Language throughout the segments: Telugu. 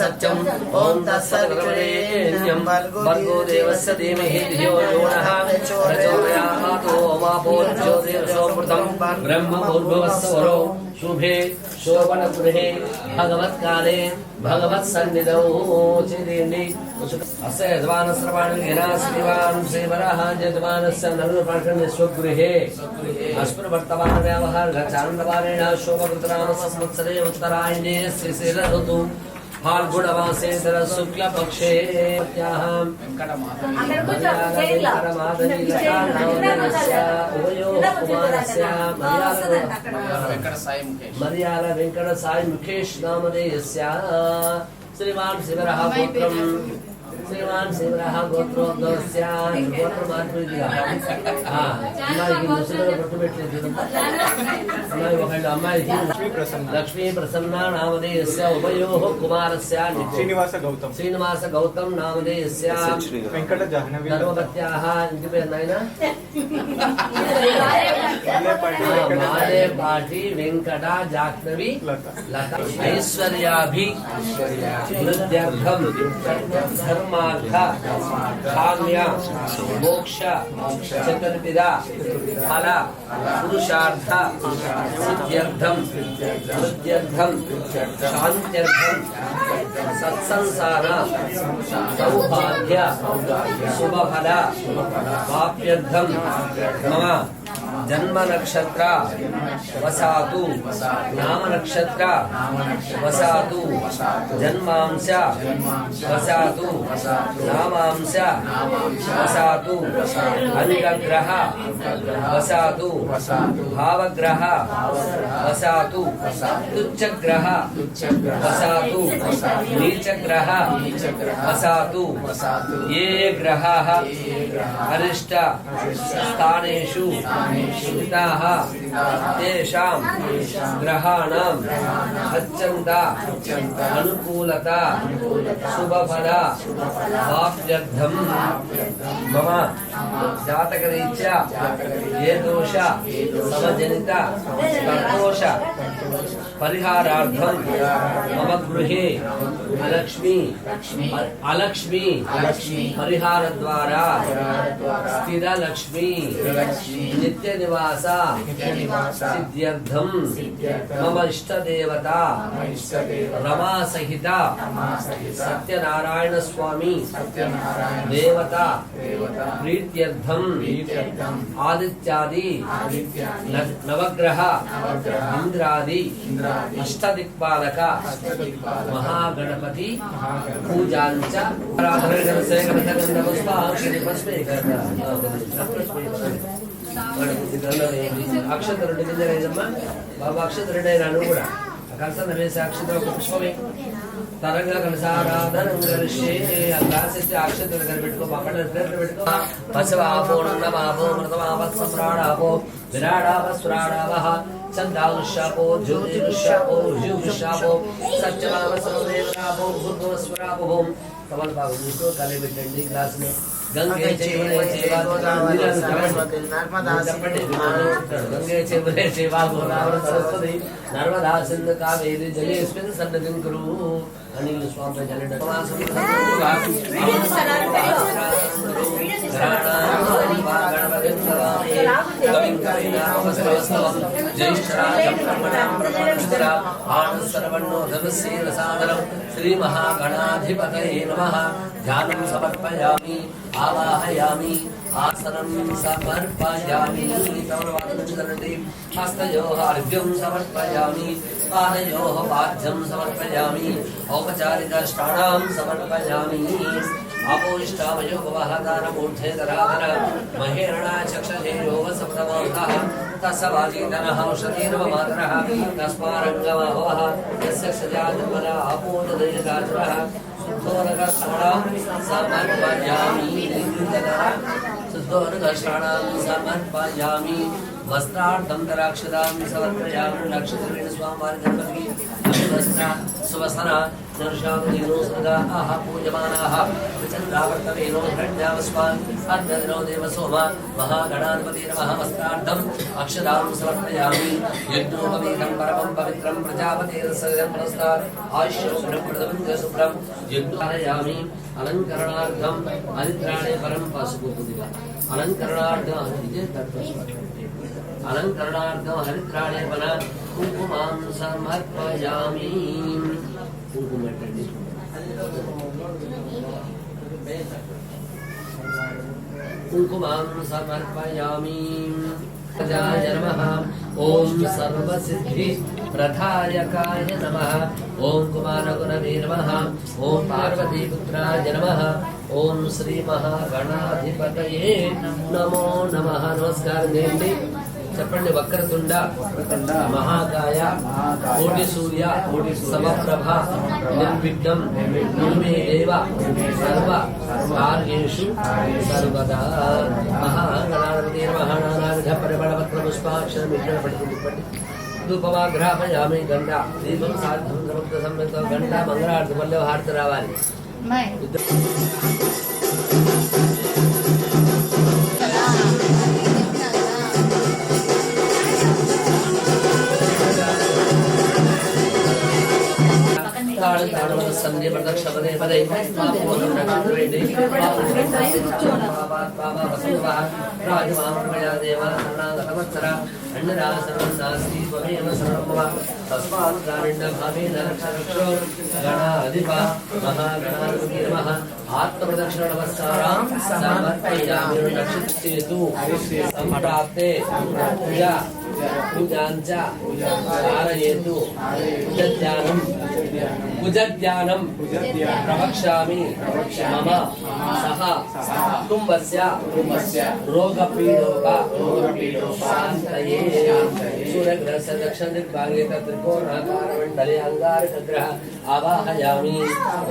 सत्यम ओम तत्सवितुर्वरेण्यं भर्गो देवस्य धीमहि धियो यो नः प्रचोदयात् ओमापो ज्योतिर्सोमृतं ब्रह्म भूर्भुवस्सुवरो शुभे शोभनगृहे भगवत्काले भगवत्सन्निधौ चिरेण्डि अस्य यजमानस्रवाणिना श्रीवान् श्रीवरः यजमानस्य नरुपाठन्य स्वगृहे अस्मृवर्तमान व्यावहारचारणवारेण शोभकृतनाम संवत्सरे उत्तरायणे श्रीशीलऋतु फाल्गुणमासेतर शुक्लपक्षे मर्याद वेंकट साई मुकेश नामधेयस्य श्रीमान शिवरः पुत्रं श्रीमान शिवरः गोत्रोद्भवस्य गोत्रमात्मदिगा अम्माई दूसरे पट्टु పెట్టలేదు अम्माई ఒకళ్ళ అమ్మాయి लक्ष्मी प्रसन्न नामधेयस्य उभयोः कुमारस्य श्रीनिवास गौतम नामधेयस्य वेंकट जाह्नवी धर्मपत्याः ఇంటి పేరు నాయనా माले पाटी वेंकट जाह्नवी लता ऐश्वर्याभि वृद्ध्यर्थम धर्मार्थ काम्य मोक्ष चतुर्विध फल पुरुषार्थ सिद्ध्यर्थम वृद्ध्यर्थम शांत्यर्थम सत्संसार सौभाग्य शुभफल वाप्यर्थम मम जन्म नक्षत्र वसातु नाम नक्षत्र वसातु जन्मांश वसातु नामांश वसातु अंगग्रह वसातु भावग्रह वसातु तुच्छग्रह वसातु नीचग्रह वसातु ये ग्रहाः अरिष्ट स्थानेषु स्थिताः तेषां ग्रहाणां अत्यन्ता अनुकूलता शुभफल वाप्यर्थं मम जातकरीत्या ये दोष समजनित कर्दोष परिहारार्थं मम गृहे अलक्ष्मी परिहारद्वारा स्थिरलक्ष्मी नित्य निवास सिद्ध्यर्थम मम इष्ट देवता रमा सहित सत्यनारायण स्वामी देवता प्रीत्यर्थम आदित्यादि नवग्रह इंद्रादि अष्टदिक्पालक महागणपति पूजांच అక్షత రెండు గింజలేదమ్మా బాబు అక్షత రెండైనా నువ్వు కూడా కలిసి వేసి అక్షత ఒక పుష్పమే తరంగా కలిసారాధనం కలిసి కాసి అక్షతలు కనిపెట్టుకో పక్కన ప్లేట్లు పెట్టుకో పశవాపో నందమాపో మృతమాపత్సమ్రాడాపో విరాడాపస్వరాడావహ చందాలుషాపో జ్యోతిరుషాపో ఋషుషాపో సత్యమావసరదేవరాపో భూర్భువస్వరాపో కమల్ బాబు మీకు కలిపెట్టండి గ్లాసులో गंगे चेवले सेवा गोदावरी सरस्वती नर्मदा सिंधु कावेरी जलेस्मिन् सन्निधिं कुरु अनिल स्वामी जलेन श्री महागणाधिपतये नमः ध्यानं समर्पयामि आवाहयामि आसनं समर्पयामि हस्तयोः अर्घ्यं समर्पयामि पादयोः पाद्यं समर्पयामि औपचारिकाष्टानां समर्पयामि अपोष्टामयो भवहदानमूर्धे दराधर महेरणा चक्षते योगसप्तमोऽर्थः तस्सवाजीतनः औषधीर्वमातरः तस्मारङ्गमभवः यस्य सजातमला अपोददयगात्रः शुद्धोरगस्त्राणां समर्पयामि शुद्धोरगस्त्राणां समर्पयामि वस्त्रार्थं दराक्षदां समर्पयामि नक्षत्रेण स्वामार्गपति सुवसना नर्षामदीनो सदा आह पूजमानाः चन्द्रावर्तवेनो धन्यावस्मान् अर्धदिनो देव सोमा महागणाधिपति नमः वस्त्रार्थम् अक्षदां समर्पयामि यज्ञोपवीतं परमं पवित्रं प्रजापतेर्सदं पुरस्तात् आयुष्यं शुभ्रं यज्ञारयामि अलङ्करणार्थम् हरिद्राणे परं पशुपुत्रिका अलङ्करणार्थम् अलङ्करणार्थं हरिद्राणे वन कुङ्कुमां समर्पयामि कुङ्कुम कुङ्कुमां समर्पयामि गजाय नमः ॐ सर्वसिद्धि प्रदायकाय नमः ॐ कुमारगुणवे नमः ॐ पार्वतीपुत्राय नमः ॐ श्री महागणाधिपतये नमो नमः नमस्कारं చేయండి చెప్పండి వక్రతుండ మహాకాయ కోటి సూర్య సమప్రభ నిర్విఘ్నం కురుమే దేవ సర్వ కార్యేషు సర్వదా మహాగణాధిపతి మహానానావిధ పరిమళపత్ర పుష్పాక్షరం పట్టి ధూపమాగ్రాపయామి గంట దీపం సాధ్యం సముద్ర సంయుక్త గంట మంగళారతి పల్లె హారతి రావాలి సంధ్య ప్రదక్ష పదే పదే రాజమామృమయా దేవ కర్ణాగతవత్సర అన్నరాసనం నాస్తి త్వమేవ సర్వమమ తస్మాత్ కారుణ్య భావేన రక్ష రక్షో గణాధిప మహాగణాధిపతి నమః ఆత్మప్రదక్షిణ నమస్కారం సమర్పయామి రక్షితేతు సంప్రాప్తే పూజా పూజాంచ ధారయేతు కుజధ్యానం ప్రవక్ష్యామి మమ సహ కుటుంబస్య రోగపీడోప శాంతయే సూర్యగ్రహస్య దక్షిణ దిగ్భాగే త్రికోణాకారమండలే అంగారకగ్రహ ఆవాహయామి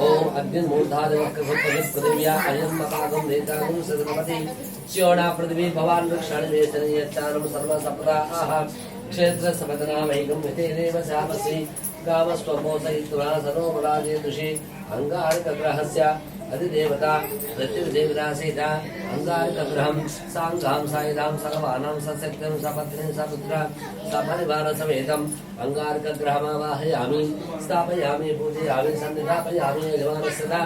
ఓం అగ్నిమూర్ధాదివక్రపృథివ్యా అయం మపాగం నేతాగం సదనపతి శ్యోణా పృథివీ భవాన్ వృక్షాణివేశనయచ్చారం సర్వసప్తాః క్షేత్ర సమదనామైకం వితేనేవ శాపసి కామస్వమోసయిత్వా సనోమరాజేతుషి అంగారకగ్రహస్య అధిదేవత ప్రత్యుదేవతాసీత అంగారకగ్రహం సాంగాం సాయుధాం సగవానాం సశక్తం సపత్ని సపుత్ర సపరివార సమేతం అంగారకగ్రహమావాహయామి స్థాపయామి పూజయామి సన్నిధాపయామి యజమానస్య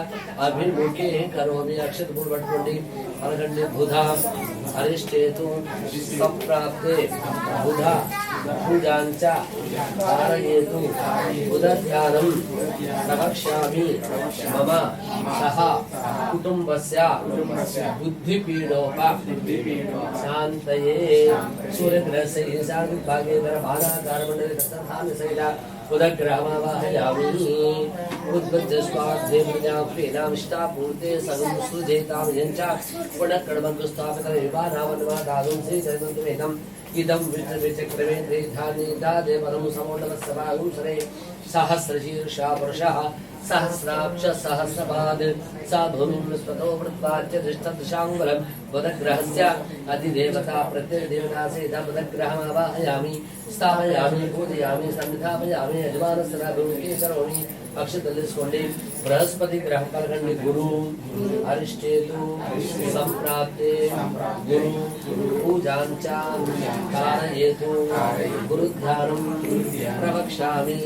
అభిముఖే కరోమి అక్షతపూలు పట్టుకోండి పలకండి బుధ అరిష్టేతు సంప్రాప్తే బుధ పూజాంచ ధారయేతు బుధధ్యానం ప్రవక్ష్యామి మమ సహ కుటుంబస్య బుద్ధిపీడోప శాంతయే సూర్యగ్రహస్య ఈశాన్యభాగే బాణాకారమండలే తథామి సహిత బుధగ్రహమావాహయామి ఉద్భజ్య స్వార్థే ప్రజాపేనామిష్టాపూర్తే సగం సృజేతాం యంచ పునఃకర్మకు స్థాపిత వివానావన్మాదాగం శ్రీధర్మంతుమేకం ఇదం విచక్రమే త్రిధాన్యే పదం సమోడవత్సవాగం సరే సహస్రశీర్షా పురుషः सहस्राक्ष सहस्रपाद सा भूमिं स्पतो वृत्वाच्य दृष्टदशाङ्गुलं बुधग्रहस्य अधिदेवता प्रत्ययदेवता सहिता बुधग्रहमावाहयामि स्थापयामि पूजयामि सन्निधापयामि यजमानस्य भूमिके करोमि अक्षतलिस्कोण्डि बृहस्पति ग्रह पलकण्डि गुरु अरिष्टेतु संप्राप्ते गुरु पूजाञ्च कारयेतु गुरुध्यानं प्रवक्ष्यामि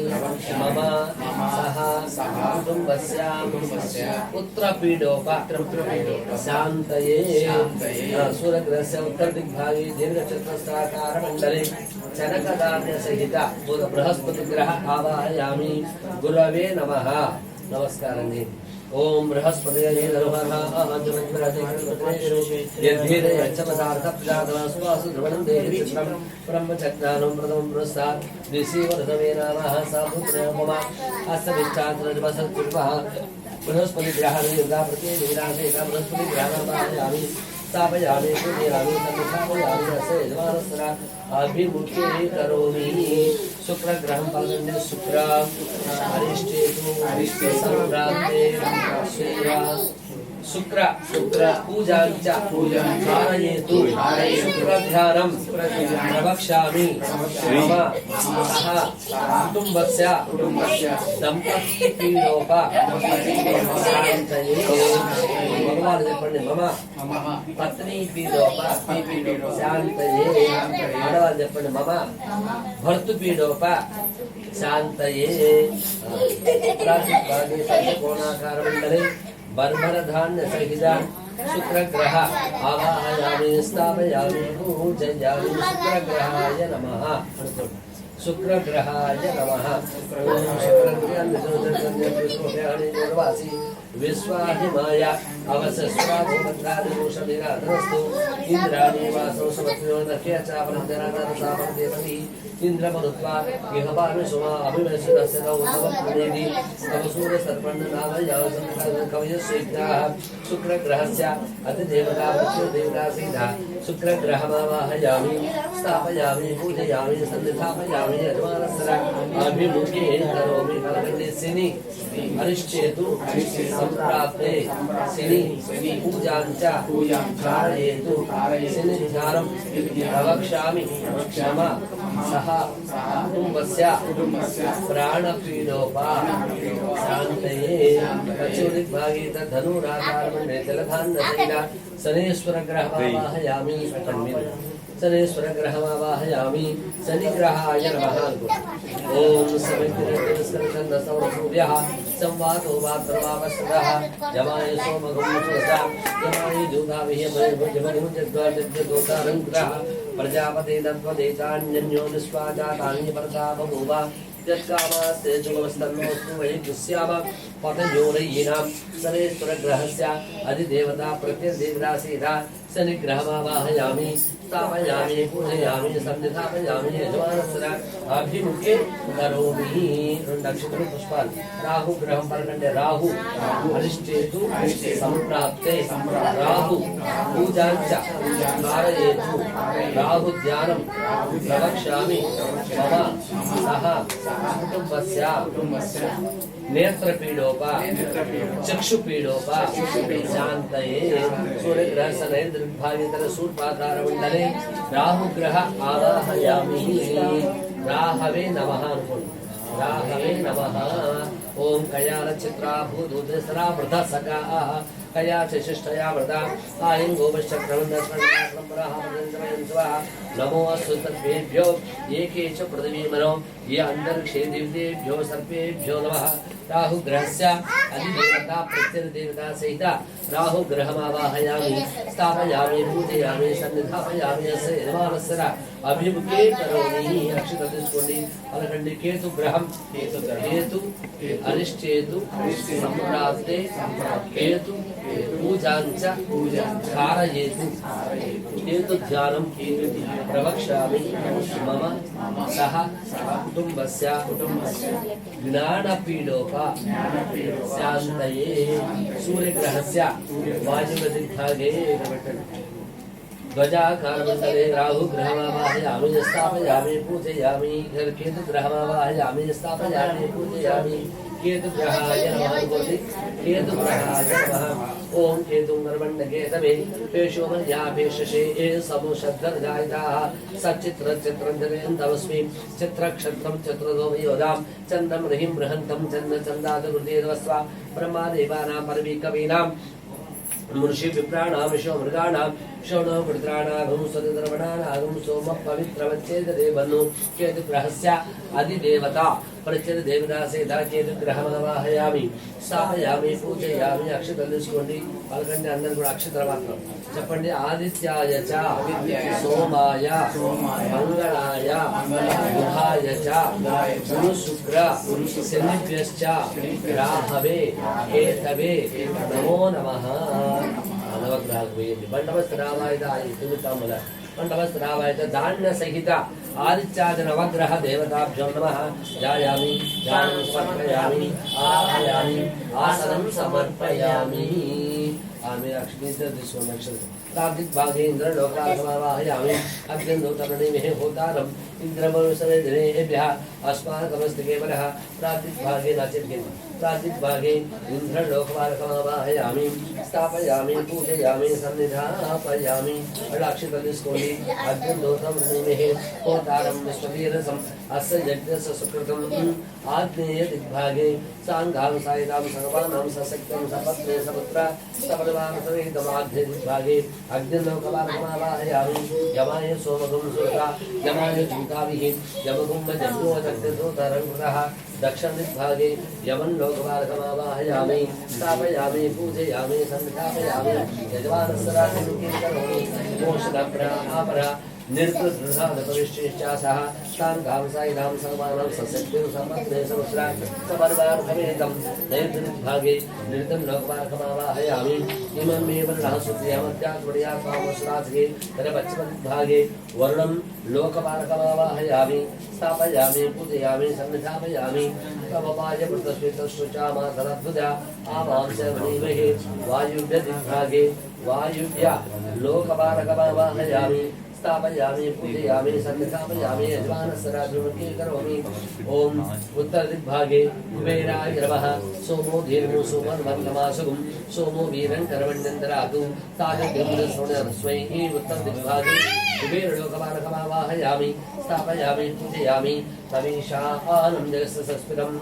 मम सह कुटुम्बस्य पुत्रपीडोप शान्तये सूर्यग्रहस्य उत्तरदिग्भागे दीर्घचतुरस्राकारमण्डले चनकधान्यसहित बृहस्पतिग्रह आवाहयामि गुरवे नमः नमस्कारं ओम बृहस्पतये नमः यद्धीरे यच्छपदार्थप्रजातवासु ध्रुवणं देहि चित्रं ब्रह्मचक्रानं प्रथमं पुरस्तात् दिशिवर्धवे नामः सा पुत्रोपमा हस्तविच्छात्रजपसत्कृपः बृहस्पतिग्रहणे यदा प्रतिनिराशे बृहस्पतिग्रहणामि स्थापयामि पूजयामि सन्निधापयामि अस्य यजमानस्य अभिमुखे करोमि शुक्रग्रहं पलकण्डे शुक्र अरिष्टेतु संप्राप्ते शुक्र पूजांच कारयेतु शुक्रध्यानं प्रवक्ष्यामि मम सह कुटुम्बस्य दम्पतीपीडोपशान्तये भगवान् చెప్పండి మమ పత్ని పీడోపశాन्तये ఆడవాళ్ళు చెప్పండి మమ భర్తృ పీడోప శాంతయే कोणाकारमण्डले बर्बरधान्य सहित शुक्रग्रह आवाहयामि स्थापयामि पूजयामि शुक्रग्रहाय नमः शुक्रग्रहाय नमः शुक्रग्रहासी विश्वाहिमाय अवसस्वादिमन्त्रादिदोषनिराधनस्तु इन्द्राणि वासो समत्योदक्य चापरञ्जनानारसापरदेवति इन्द्रमरुत्वा इहभानुसुमा अभिवसुरस्य नवोत्तमप्रदेति तवसूरसर्पण्डनामयासकवयस्यैक्ताः शुक्रग्रहस्य अतिदेवता देवतासीता शुक्रग्रहमावाहयामि स्थापयामि पूजयामि सन्निधापयामि यजमानस्य अभिमुखे करोमि फलकण्डेसिनि अरिष्टेतु सम्प्राप्ते शनि पूजाञ्च कारयेतु शनिध्यानं प्रवक्ष्यामि मम सह कुटुम्बस्य प्राणपीडोपशान्तये दक्षिणदिग्भागे तद्धनुराकारमण्डले जलधान्यसेन शनेश्वरग्रहमावाहयामि शनेश्वरग्रहमावाहयामि शनिग्रहाय नमः ओम समितिरस्करन्दसौरसूर्यः संवातो वात्रवावसुरः जमाय सोमगुंसुरः जमाय दूधाविह्यमनिमुजद्वाजद्योतारङ्ग्रः प्रजापते तत्त्वदेतान्यन्यो निष्पाजातानि परता बभूव यत्कामास्ते जुगमस्तन्नोऽस्तु वै दुस्याम पतयोरयीनां शनेश्वरग्रहस्य अधिदेवता प्रत्यर्देवतासीता शनिग्रहमावाहयामि स्थापयामि पूजयामि सन्निधापयामि यजमानस्य अभिमुखे करोमि नक्षत्र पुष्पान् राहु ग्रहं परकण्डे राहु अरिष्टेतु सम्प्राप्ते राहु पूजाञ्च कारयेतु राहु ध्यानं प्रवक्ष्यामि मम सह कुटुम्बस्य नेत्रपीडोप चक्षुपीडोप शान्तये सूर्यग्रह सनयन्द्रभागेतर सूर्पाकारमण्डले राहुग्रह आवाहयामि राहवे नमः राहवे नमः ओम कयालचित्रा भूदुदसरा वृथा सकाः कया च शिष्टया वृथा आयं गोपश्चक्रमन्दस्मरणा नमो अस्तु सर्वेभ्यो एके च पृथिवी मनो ये अंतरिक्षे देवतेभ्यो सर्वेभ्यो नमः राहुग्रहस्य अधिदेवता प्रत्यर्देवता सहित राहुग्रहमावाहयामि स्थापयामि पूजयामि सन्निधापयामि अस्य यजमानस्य अभिमुखे करोमि अक्षततिस्कोटि अलखण्डे केतु ग्रहं केतु अरिष्टेतु सम्प्राप्ते केतु पूजाञ्च कारयेतु केतु ध्यानं प्रवक्ष्यामि मम सह कुटुम्बस्य ज्ञानपीडोपशान्तये सूर्यग्रहस्य वायुव्यदिग्भागे ध्वजाकारमण्डले राहुग्रहमावाहयामि स्थापयामि पूजयामि केतुग्रहमावाहयामि स्थापयामि पूजयामि केतुग्रहाय नमः केतुग्रहाय नमः ओम केतुंगर्वण्डकेतवे पेशोमर्यापेशे समुषद्धर्जायिताः सच्चित्रचित्रञ्जनेन्दवस्मि चित्रक्षत्रं चतुर्दोमयोधां चन्द्रं रहिं बृहन्तं चन्द्रचन्दादुर्देवस्व ब्रह्मादेवानां परमीकवीनां मुर्षि विप्राणां विश्व मृगाणां शौनो पुत्राणागं सदर्वणानागं सोम पवित्रवच्चेदेवनु केतुग्रहस्य अधिदेवता प्रत्यर्देवता सेता केतुग्रहमावाहयामि स्थापयामि पूजयामि अक्षतलिस्कोंडि पलकंడి అందరూ కూడా అక్షతల మాత్రం చెప్పండి ఆదిత్యాయ చ సోమాయ మంగళాయ బుధాయ చ గురు శుక్ర శనిభ్యశ్చ రాహవే కేతవే నమో నమః नवग्रह बंडवस्त्रावाय बंडवस्त्रावाय धान्य सहित आदित्याद नवग्रह देवताभ्यो नमः जायामि ज्ञानं समर्पयामि आह्वयामि आसनं समर्पयामि आमे अक्षिणीन्द्रदिस्वनक्षत्र प्राप्तिभागे इन्द्रलोकासमावाहयामि अग्निन्दोतरणिमिः होतारम् इन्द्रमनुसरेदिनेभ्यः अस्माकमस्तिकेवलः प्राप्तिभागे नाचिर्गिन् प्राप्तिभागे इन्द्रलोकमार्गमावाहयामि स्थापयामि पूजयामि सन्निधापयामि अक्षितलिस्कोलि अग्निन्दोतरणिमिः होतारं विश्ववीरसम् अस्य यज्ञस्य सुकृतम् आग्नेय दिग्भागे सांघां सायिदां सर्वानां सशक्तं सपत्ने सपुत्र सपदवानसमेतमाग्ने दिग्भागे अग्निलोकमार्गमावाहयामि यमाय सोमगुं सुरता यमाय जूताभिः यमगुं जग्नोदग्धोतरङ्कृतः दक्षिण दिग्भागे यमन् लोकमार्गमावाहयामि स्थापयामि पूजयामि सन्निधापयामि यजमानस्य राजं करोमि मोक्षदप्रापरा निर्कृतृधादपरिश्चेष्टासः तां सायिदां सर्वाणां सशक्तिं सम्पत्ने सहस्रा सपरिवारसमेतं नैर्दिग्भागे निर्तं लोकमार्गमावाहयामि इमं मे वर्णः सुत्रियामत्यात्मर्यात्मामश्रासगे तदपश्चिमदिग्भागे वर्णं लोकमार्गमावाहयामि स्थापयामि पूजयामि सन्निधापयामि तवपाय वृतश्वेतश्रुचामातरद्भुजा आमां च मणिमहे वायुव्य दिग्भागे वायुव्य लोकमार्गमावाहयामि स्थापयामि पूजयामि सन्निधापयामि यजमानस्य राजमुखे करोमि ओम उत्तर दिग्भागे कुबेराय नमः सोमो दीर्घो सोमर्मङ्गमासुगुं सोमो वीरं कर्मण्यन्तरातु ताजगृहस्मै उत्तर दिग्भागे कुबेरलोकमार्गमावाहयामि स्थापयामि पूजयामि तमीशानं जगस्य सस्मिरं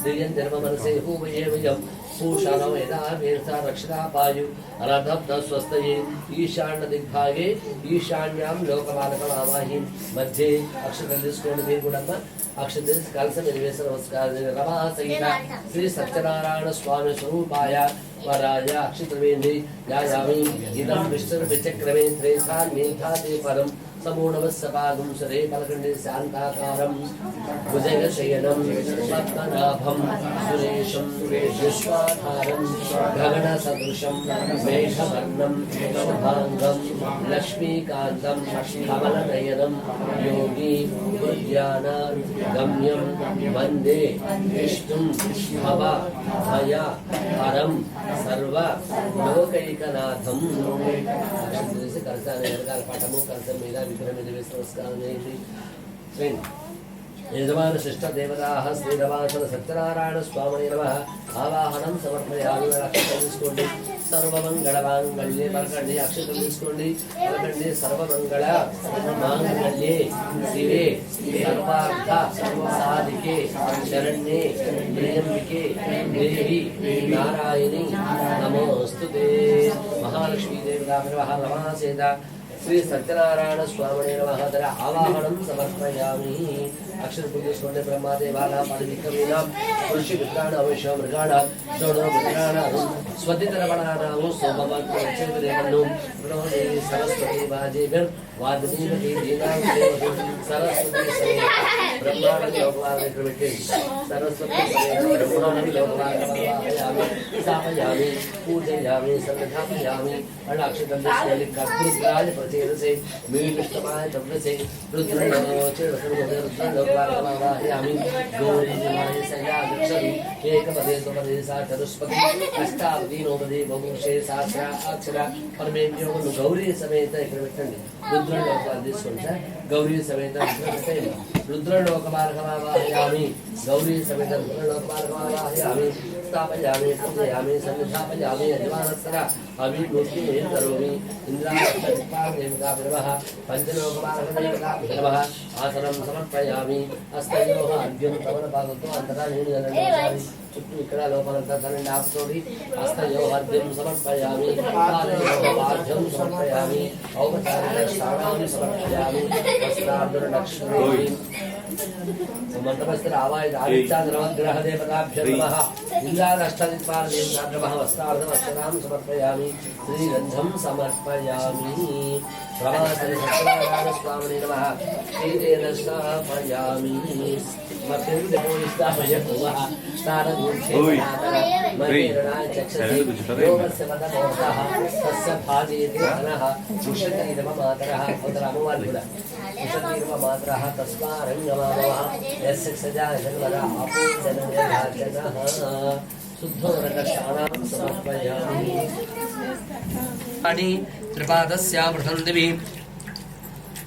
दिव्यं जन्ममनसे हूवयेवयं पूषाणो यदा वीरसा रक्षिता पायु अनर्धब्ध स्वस्तये ईशान्य दिग्भागे ईशान्यां लोकमार्गमावाहि मध्ये अक्षतलिस्कोण वीरगुणम्म अक्षतेस कलश निर्वेश नमस्कार रमा सहित श्री सत्यनारायण स्वामी स्वरूपाय वराय अक्षतवेन्दे यायामि इदं विष्णुर विचक्रमे त्रेधा मेधाते परम समूढवस्सपागुं सरे पलकण्डे शान्ताकारं भुजगशयनं पद्मनाभं सुरेशं विश्वाधारं गगनसदृशं मेघवर्णं शुभाङ्गं लक्ष्मीकान्तं कमलनयनं योगी गम्यं वन्दे विष्णुं भवभय हरं सर्व लोकैकनाथं पाठमो कलशं मेधा विक्रम यजमान शिष्ट देवताः श्रीनिवासन सत्यनारायण स्वामिने नमः आवाहनं समर्पयामि अक्षतलिस्कोंडि सर्वमंगलमांगल्ये परकण्डे अक्षतलिस्कोंडि परकण्डे सर्वमंगल मांगल्ये शिवे सर्वार्थ साधिके शरण्ये त्र्यंबके देवी नारायणी नमोस्तुते महालक्ष्मी देवता नमः रमासेता श्री सत्यनारायण स्वामिने नमः दर आवाहनं समर्पयामि अक्षर पूजस्कोंडे ब्रह्मदेवानां पादिविक्रमीनां पुरुषवित्राण अवश्य मृगाणां षोडशवित्राणां स्वतितरवणानां सोमवत्प्रचेतदेवन्नु प्रणोदेवी सरस्वती वाजेभिर् वादनीमती दीनां सरस्वती समेत ब्रह्मांड लोकमार्गक्रमिते सरस्वती समेत ब्रह्मांड लोकमार्गमावाहयामि स्थापयामि पूजयामि सन्निधापयामि अक्षतलिस्कोंडि कस्तूराय प्रचेतसे मीलिष्टमाय तव्यसे रुद्रलोचे रुद्रलोकमार्गमावाहयामि गौरीमाय सयादक्षरि एकपदे स्वपदे सा चतुष्पदी अष्टावधि नवपदे बहुशे सहस्रा अक्षरा परमेभ्यो गौरी समेत इकड़बెట్టండి रुद्रलोकाన్ని తీసుకోండి సార్ गौरी समेत रुद्रलोकमार्गमावाहयामि गौरी समेत रुद्रलोकमार्गमावाहयामि स्थापयामि पूजयामि सन्निधापयामि यजमानस्य अभिभूतिं करोमि इंद्रादेवताभ्यो पंचलोकमार्गदेवताभ्यो नमः आसनं समर्पयामि हस्तयोः अर्घ्यं तवनपादतो अन्तराणीजनसारि చుట్టూ ఇక్కడ లోపలంతా తనని ఆపుతోడి హస్తయోः अर्घ्यं समर्पयामि पादयोः पाद्यं समर्पयामि औपचारिक स्नानानि समर्पयामि वस्त्रार्धनक्षत्रेण मंत्रमस्त्र आवाय आदित्याद्रवग्रह देवताभ्यो नमः इंद्रादष्टदिक्पाल देवताभ्यो नमः वस्त्रार्धवस्त्रां समर्पयामि श्रीगन्धं समर्पयामि रमासरि सत्यनारायण स्वामिने नमः श्रीतेन स्थापयामि मध्यं देवोस्तापयकुवः तारगुच्छेदनाय चक्षसे योगस्य पदमोहः तस्य भाजेते धनः उषतीर्ममातरः उदरमवार्धुल उषतीर्ममातरः तस्मारङ्गमानवः यस्य सजा जन्मदा अपूजनः शुद्धोदकस्नानं समर्पयामि। त्रिपादस्यामृतं दिवि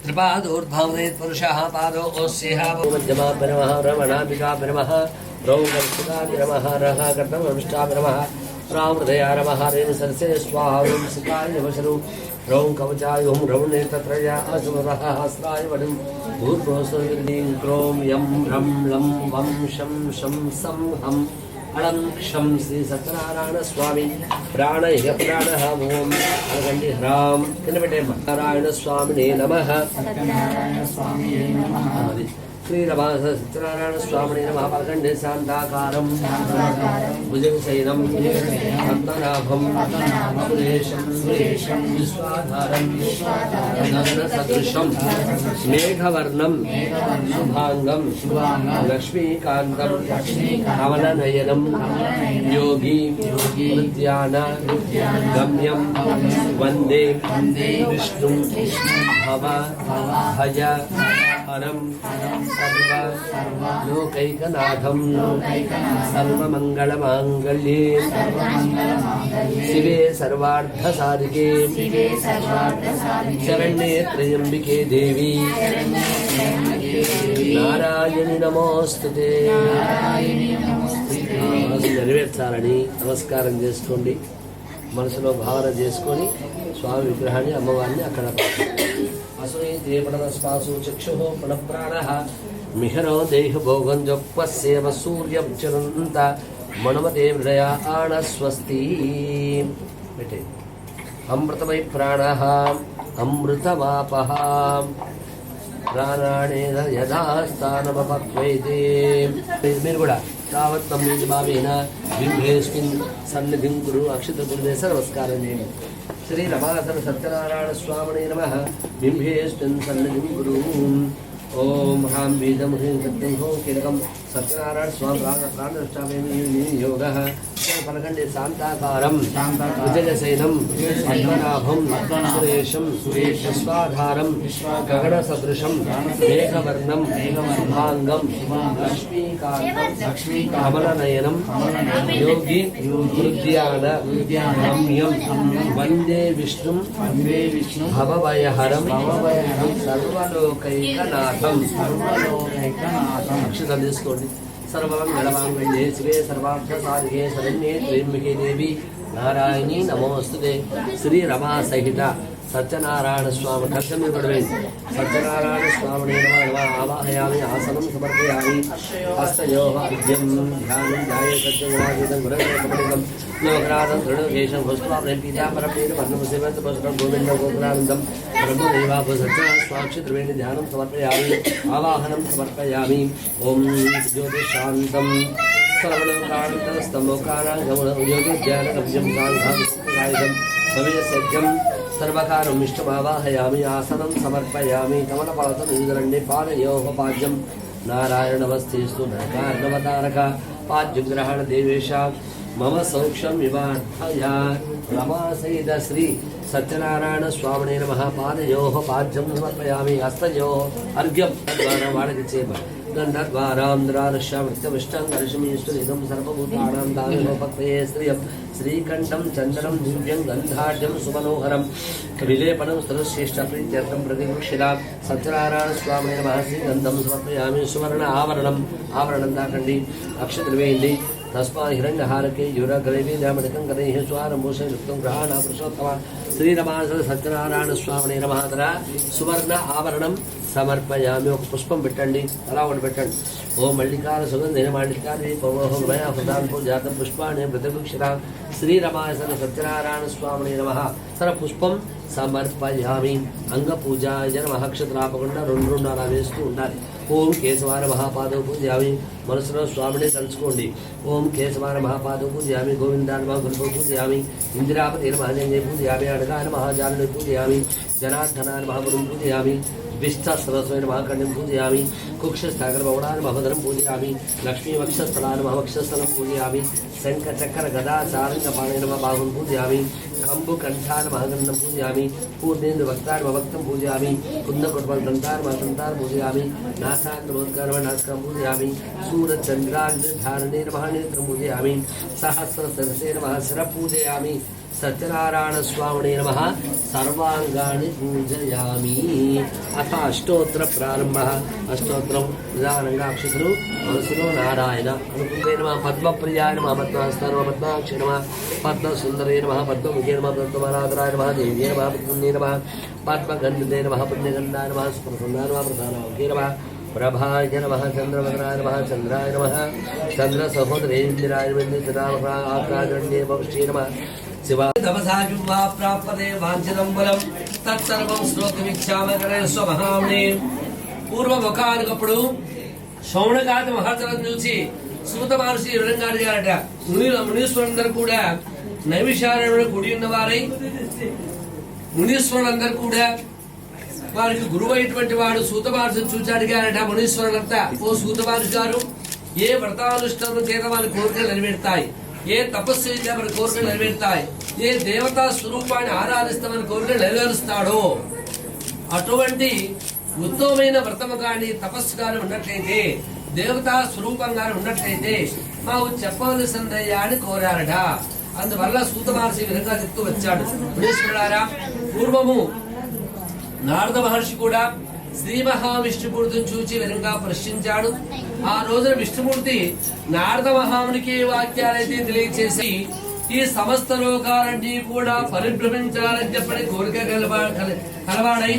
त्रिपादोर्ध्वमेत् पुरुषः पादो ओस्यः मध्यमाभ्य नमः रमणाम्बिकाभ्य नमः रौकर्षिकाभ्य नमः रहाकर्तमविष्टाभ्य नमः रामहृदया नमः रेण सरसे स्वाहा ओं सिकाय नमः रौं कवचाय ओं रौनेत्रत्रया असुरः हस्ताय वडं भूर्भुवस्वरं क्रों यं रं लं वं शं शं सं हं अणं क्षं श्री सत्यनारायण स्वामी प्राणः प्राणः ओं अलगंडि ह्रां किन्नबेटे नारायण स्वामिने नमः। श्री रमास सत्यनारायण स्वामिने नमः। अलगंडे शांताकारं भुजगशयनं पद्मनाभं सुरेशं विश्वाधारं गगनसदृशं मेघवर्णं शुभांगं लक्ष्मीकान्तं कमलनयनं योगी हृद्यान गम्यं वन्दे विष्णुं भव भज हरं सर्वलोकैकनाथं सर्वमङ्गलमाङ्गल्ये शिवे सर्वार्थसाधिके शरण्ये त्र्यम्बिके देवी नारायणि नमोस्तुते। మనసు నెరవేర్చాలని నమస్కారం చేసుకోండి. మనసులో భావన చేసుకొని స్వామి విగ్రహాన్ని అమ్మవారిని అక్కడ అసూయతే పడనస్పాసు చక్షుః పణప్రాణః మిహరో దేహభోగం జొప్పస్యేవ సూర్యచరంత మణమతే హృదయ ఆణ స్వస్తి పెట్టే అమృతమై ప్రాణః అమృతమాపః ప్రాణానే యథాస్థానమపక్వైతే. మీరు కూడా తావత్తం భావేన బింబేస్మిన్ సన్నిధిం కురు అక్షత గురుదేశ నమస్కారం చేయండి. శ్రీ రమాసన సత్యనారాయణ స్వామినే నమః. బింబేస్మిన్ సన్నిధిం కురు. ఓం హ్రాం బీజం హ్రీం సత్యం హోం కీలకం సత్యనారాయణ స్వామి ప్రాణష్టామేమి యోగః. పలకండి శాంతాకారం భుజగశయనం పద్మనాభం సురేశం విశ్వాధారం గగనసదృశం మేఘవర్ణం శుభాంగం లక్ష్మీకాంతం కమలనయనం యోగి హృద్యాన గమ్యం వందే విష్ణుం భవభయహరం సర్వలోకైకనాథం. అక్షరం తీసుకోండి. सर्वमंगलमांगल्ये शिवे सर्वार्थसाधिके शरण्ये त्र्यम्बिके देवी नारायणी नमोस्तुते. श्री रमा सहित सत्यनारायण स्वामी दर्शन पड़वे सत्यनारायण स्वामी नमः. आवाहयामि आसनं समर्पयामि हस्तयोः अर्घ्यं ध्यानं ध्याये सत्यगुणातीतं गुरुकमलितं लोकनाथं दृढकेशं पुष्पाभ्रं पीताम्बरं वर्णमुसेवं पुष्पं गोविन्दं गोकुलानन्दं ब्रह्मदेवाभ सत्यनारायण स्वाक्षि त्रिवेणी ध्यानं समर्पयामि आवाहनं समर्पयामि. ओं ज्योतिशान्तं सर्वलोकान्तस्तमोकानागमनं योगिध्यानगम्यं साङ्घां भवेशज्ञं सर्वकारं इष्टमावाहयामि आसनं समर्पयामि. कमलपादं युगरण्ये पादयोः पाद्यं नारायणमस्तेस्तु नरकार्णवतारक पाद्यग्रहण देवेश मम सौख्यं विवार्थया. रमा सहित श्री सत्यनारायण स्वामिने नमः. पादयोः पाद्यं समर्पयामि हस्तयोः अर्घ्यं द्वारा वाडकिचेम गन्धद्वारान्द्रारश्यामृत्यविष्टाङ्गर्षमीश्वरिदं सर्वभूतानां दानोपक्वये श्रियं श्रीकण्ठं चन्दनं दिव्यं गन्धाढ्यं सुमनोहरं विलेपनं स्तरश्रेष्ठप्रीत्यर्थं प्रतिवक्षिता. सत्यनारायण स्वामिने नमः. श्रीगन्धं समर्पयामि सुवर्ण आवरणं दाकण्डी अक्षत्रवेण्डी तस्मा हिरण्यहारके युरगलेवी दामणकं गणैः स्वारम्भूषे युक्तं ग्रहाण पुरुषोत्तम. श्रीरमास सत्यनारायण स्वामिने नमः. सुवर्ण आवरणं సమర్పయామి. ఒక పుష్పం పెట్టండి, అలా ఒకటి పెట్టండి. ఓం మల్లికార సుగంధేన మాండికారి పవోహం మయా హృదాంపు జాతం పుష్పాన్ని ప్రతిభిక్షిత. శ్రీరమాసన సత్యనారాయణ స్వామినే నమః. తన పుష్పం సమర్పయామి. అంగపూజాయ నమః. అక్షతరాపకుండా రెండు అలా వేస్తూ ఉండాలి. ఓం కేశవాన మహాపాదవ పూజయామి. మనసులో స్వామిని తలుచుకోండి. ఓం కేశవాన మహాపాదవ పూజయామి. గోవిందాన మహాగురువు పూజయామి. ఇందిరాపతి మహాజన్య పూజయామి. అడగాన మహాజాలని పూజయామి. జనార్దనాన మహాగురువు పూజయామి. विष्ठसरस्वती महाकण्डं पूजयामि. कुक्षस्थागरभवनान् महदरं पूजयामि. लक्ष्मीवक्षस्थलान् महवक्षस्थलं पूजयामि. శంఖ చక్ర గదా చారంగ పాణి నమ బాహుం పూజయామి కంబు కంఠాన్ మహగంధం పూజయామి పూర్ణేంద్ర భక్తాన్ భక్తం పూజయామి కుంద కుటుంబం దంతాన్ పూజయామి నాథాన్ నాథకం పూజయామి సూర్య చంద్రాగ్ని ధారణే మహానేత్రం పూజయామి సహస్ర సరసే నమః శిర పూజయామి సత్యనారాయణ స్వామినే నమః సర్వాంగాని పూజయామి. అథ అష్టోత్తర ప్రారంభ. అష్టోత్తరం నిదానంగా అక్షతులు మనసులో నారాయణ అనుకుంటే నమ పద్మప్రియాయ నమ పద్మహస్తాయ నమ పద్మాక్షి నమ పద్మసుందరే నమ పద్మముఖే నమ పద్మనాథరాయ నమ దేవ్యే నమ పద్మనే నమ పద్మగంధే నమ పుణ్యగంధాయ నమ సుప్రసన్నాయ నమ ప్రధానముఖే నమ ప్రభాయ నమ చంద్రవదనాయ నమ చంద్రాయ నమ చంద్ర సహోదరేంద్రాయ ఆకాశరణ్యే భవిష్యే నమ శివ తపసాజువా ప్రాప్యతే వాంఛితం బలం తత్సర్వం శ్లోకమిచ్చామకరే స్వమహామ్నే. పూర్వముఖానికప్పుడు శౌనకాది మహర్షులను చూసి సూత మహర్షి విధంగా అడిగారట. మునీశ్వరులందరూ కూడా నైమిషారణ్యంలో కూడి ఉన్నవారై మునీశ్వరులందరూ కూడా వారికి గురువు అయినటువంటి వాడు సూత మహర్షిని చూసి అడిగారట. మునీశ్వరులంతా, ఓ సూత మహర్షి గారు, ఏ వ్రతానుష్ఠానం చేత వారి కోరికలు నెరవేరుతాయి, ఏ తపస్సు చేత వారి కోరికలు నెరవేరుతాయి, ఏ దేవతా స్వరూపాన్ని ఆరాధిస్తే మన కోరికలు నెరవేరుస్తాడో అటువంటి ఉత్తమమైన వ్రతము కానీ తపస్సు కానీ ఉన్నట్లయితే, దేవతా స్వరూపంగానే ఉన్నట్లయితే మాకు చెప్పవలసిందయ్యా అని కోరారట. అందువల్ల సూత మహర్షి విధంగా చెప్తూ వచ్చాడు. మునీశ్వరులారా, పూర్వము నారద మహర్షి కూడా శ్రీ మహావిష్ణుమూర్తిని చూచి విధంగా ప్రశ్నించాడు. ఆ రోజున విష్ణుమూర్తి నారద మహామునికి వాక్యాలైతే తెలియచేసి ఈ సమస్త లోకాలన్నీ కూడా పరిభ్రమించాలని చెప్పని కోరిక కలవాడై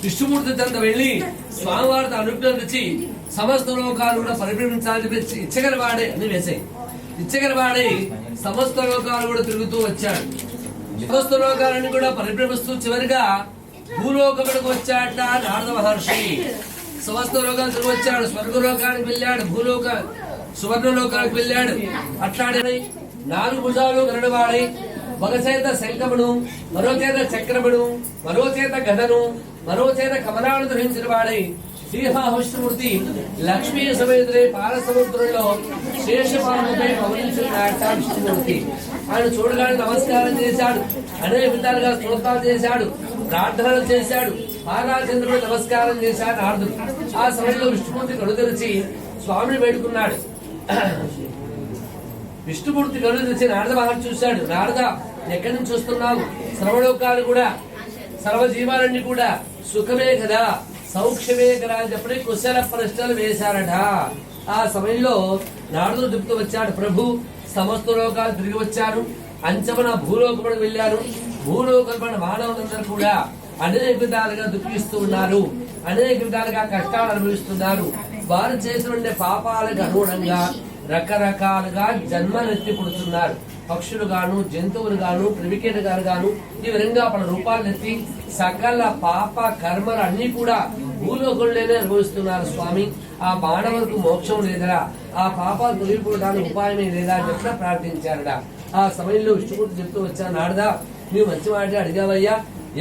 విష్ణుమూర్తి తంత వెళ్లి స్వామివారితో అనుగ్రహించి సమస్త లోకాలు కూడా పరిభ్రమించాలని ఇచ్చగలవాడే అని వేసాయి. ఇచ్చగలవాడై సమస్త లోకాలు కూడా తిరుగుతూ వచ్చాడు. సమస్త లోకాలను కూడా పరిభ్రమిస్తూ చివరిగా భూలోకములకు వచ్చాట నారద మహర్షి. సమస్త లోకాలు తిరిగి వచ్చాడు. స్వర్గలోకానికి వెళ్ళాడు, భూలోక సువర్ణలోకానికి వెళ్ళాడు. అట్లాడి 4 భుజాలు గరుడవాడై ఒక చేత శంఖమును, మరో చేత చక్రమును, మరో చేత గదను, మరో చేత కమలాను ధరించిన వాడై శ్రీ మహావిష్ణుమూర్తి లక్ష్మీ సమేతుడై పాల సముద్రంలో శేషపాలపై పవనించున్నాట విష్ణుమూర్తి. ఆయన చూడగానే నమస్కారం చేశాడు, అనేక విధాలుగా స్తోత్రాలు చేశాడు, ప్రార్థనలు చేశాడు. పారాచంద్రుడు నమస్కారం చేశాడు నారదుడు. ఆ సమయంలో విష్ణుమూర్తి కళ్ళు తెరిచి స్వామిని వేడుకున్నాడు. విష్ణుమూర్తి కళ్ళు తెరిచి నారద మహర్షి చూశాడు. నారద, ఎక్కడి నుంచి చూస్తున్నావు? సర్వలోకాలు కూడా సర్వజీవాలన్నీ కూడా సుఖమే కదా, సౌఖ్యమే కదా అని చెప్పి కుశల ప్రశ్నలు వేశారట. ఆ సమయంలో నారదుడు చెప్తూ వచ్చాడు, ప్రభు, సమస్త లోకాలు తిరిగి వచ్చారు, అంచమన భూలోకములకు వెళ్ళారు. భూలోకమున మానవులందరూ కూడా అనేక విధాలుగా దుఃఖిస్తూ ఉన్నారు, అనేక విధాలుగా కష్టాలు అనుభవిస్తున్నారు. వారు చేసిన పాపాలకు అనుగుణంగా రకరకాలుగా జన్మలెత్తి పుడుతున్నారు. పక్షులు గాను, జంతువులు గాను, క్రిమికీటకాలు గాను ఈ విధంగా పలు రూపాలెత్తి సకల పాప కర్మలు అన్ని కూడా భూలోకంలోనే అనుభవిస్తున్నారు. స్వామి, ఆ మానవులకు మోక్షం లేదరా, ఆ పాపాలు తొలగిపోవడానికి ఉపాయమే లేదా అని చెప్పిన ప్రార్థించారట. ఆ సమయంలో విష్ణుమూర్తి చెప్తూ వచ్చా, నారదా, నీవు మంచి మాట అడిగావయ్యా.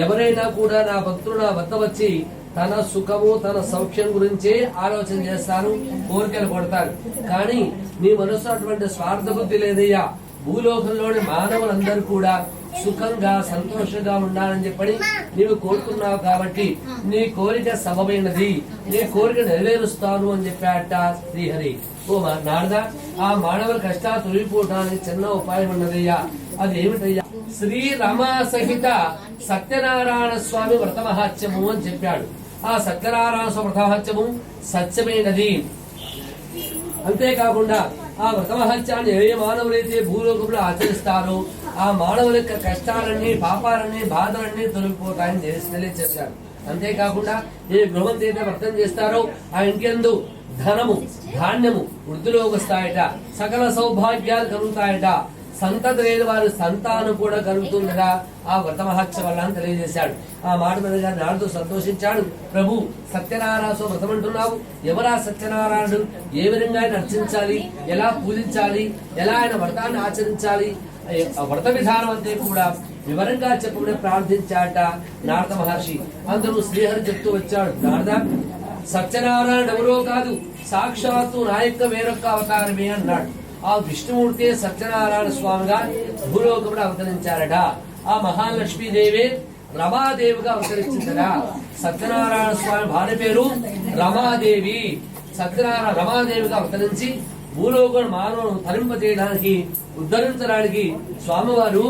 ఎవరైనా కూడా నా భక్తులు నా వద్ద వచ్చి తన సుఖము తన సౌఖ్యం గురించే ఆలోచన చేస్తారు, కోరికలు కొడతారు. కానీ నీ మనసు అటువంటి స్వార్థ బుద్ధి లేదయ్యా. భూలోకంలోని మానవులందరూ కూడా సుఖంగా సంతోషంగా ఉండాలని చెప్పని నీవు కోరుకున్నావు కాబట్టి నీ కోరిక సబమైనది, నీ కోరిక నెరవేరుస్తాను అని చెప్పాట శ్రీహరి. ఓ నారద, ఆ మానవుల కష్టాలు తొలగిపోవడానికి చిన్న ఉపాయం ఉన్నదయ్యా. అది ఏమిటయ్యా? శ్రీ రమా సహిత సత్యనారాయణ స్వామి వ్రతమహత్యము అని చెప్పాడు. ఆ సత్యనారాయణ స్వామి వ్రతమహత్యము సత్యమైనది. అంతేకాకుండా ఆ వ్రతమహత్యాన్ని ఏ మానవులైతే భూలోకంలో ఆచరిస్తారో ఆ మానవుల యొక్క కష్టాలన్నీ, పాపాలన్నీ, బాధలన్నీ తొలగిపోతాయని తెలియజేశారు. అంతేకాకుండా ఏ గృహం అయితే వ్రతం చేస్తారో ఆ ఇంకెందు ధనము, ధాన్యము వృద్ధిలోకి వస్తాయట, సకల సౌభాగ్యాలు కలుగుతాయట, సంతతి లేని వారి సంతానం కూడా కలుగుతుండగా ఆ వ్రతమహత్య వల్ల అని తెలియజేశాడు. ఆ మాట మీద నారదుడు సంతోషించాడు. ప్రభు, సత్యనారాయణ వ్రతం అంటున్నావు, ఎవరా సత్యనారాయణుడు? ఏ విధంగా ఆయన అర్చించాలి, ఎలా పూజించాలి, ఎలా ఆయన వ్రతాన్ని ఆచరించాలి, వ్రత విధానం అంతే కూడా వివరంగా చెప్పమని ప్రార్థించాట నారద మహర్షి. అందరూ శ్రీహరి చెప్తూ వచ్చాడు, నారద, సత్యనారాయణ ఎవరో కాదు, సాక్షాత్తు నా యొక్క వేరొక్క అవతారమే అన్నాడు. ఆ విష్ణుమూర్తి సత్యనారాయణ స్వామిగా భూలోకముడు అవతరించారట. ఆ మహాలక్ష్మీదేవి రమాదేవిగా అవతరించిందరా. సత్యనారాయణ స్వామి భార్య పేరు రమాదేవి. సత్యనారాయణ రమాదేవిగా అవతరించి భూలోకం మానవులను తరింప చేయడానికి, ఉద్ధరించడానికి స్వామివారు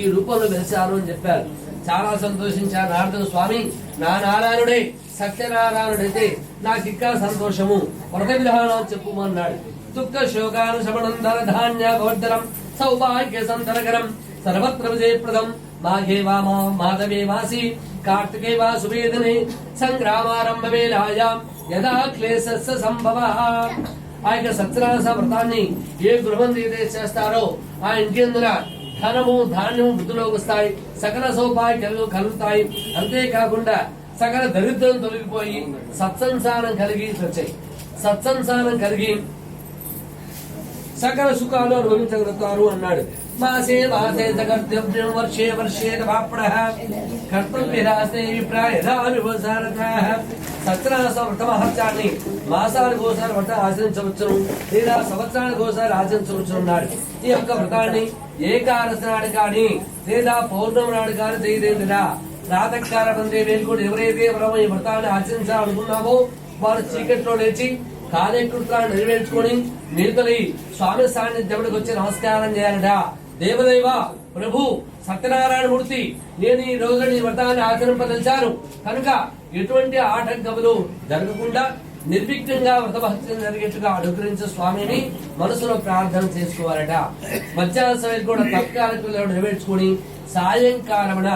ఈ రూపంలో వెలిశారు అని చెప్పారు. చాలా సంతోషించారు నారదుడు. స్వామి, నా నారాయణుడే సత్యనారాయణుడైతే నాకు ఇంకా సంతోషము, వ్రత విధానం చెప్పుమన్నాడు. దుఃఖ శోకానుశమనందర ధాన్య గోర్ధరం సౌభాగ్య సంతరకరం సర్వత్ర విజయప్రదం మాఘే వా మాధవే వాసి కార్తికే వా సువేదనే సంగ్రామారంభ వేళాయాం యదా క్లేశస్య సంభవః. ఆ యొక్క సత్యనారాయణ వ్రతాన్ని ఏ గృహం అయితే చేస్తారో ఆ ఇంటి అందున ధనము ధాన్యము వృద్ధిలోకి వస్తాయి, సకల సౌభాగ్యాలు కలుగుతాయి. అంతేకాకుండా సకల దరిద్రం తొలగిపోయి సత్సంసారం కలిగి వచ్చాయి. సత్సంసారం కలిగి సకల సుఖాలు అనుభవించగలుగుతారు అన్నాడు. మాసే మాసే జగద్వ్యం వర్షే వర్షే పాపడః కర్తవ్యరాసే విప్రాయదావిభసారతః. సత్యనారాయణ వ్రత మహత్యాన్ని మాసానికి ఒకసారి వ్రతం ఆచరించవచ్చును, లేదా సంవత్సరానికి ఒకసారి ఆచరించవచ్చు అన్నాడు. ఈ యొక్క వ్రతాన్ని ఏకాదశి నాడు కానీ లేదా పౌర్ణమి నాడు కానీ చేయలేదురా. ప్రాతకాల మంది వేలుకొని ఎవరైతే మనం ఈ వ్రతాన్ని ఆచరించాలనుకున్నామో వారు చీకట్లో లేచి కాలకృత్యాలను నెరవేర్చుకొని నిరుతలి స్వామి సాన్నిధ్యముడికి వచ్చి నమస్కారం చేయాలట. దేవదేవ ప్రభు సత్యనారాయణ మూర్తి, నేను ఈ రోజు నీ వ్రతాన్ని ఆచరింపదలిచాను కనుక ఎటువంటి ఆటంకములు జరగకుండా నిర్విఘ్నంగా వ్రత భక్తి జరిగేట్టుగా అనుగ్రహించే స్వామిని మనసులో ప్రార్థన చేసుకోవాలట. మధ్యాహ్న సమయం కూడా తత్కాలిక నెరవేర్చుకుని సాయంకాలమున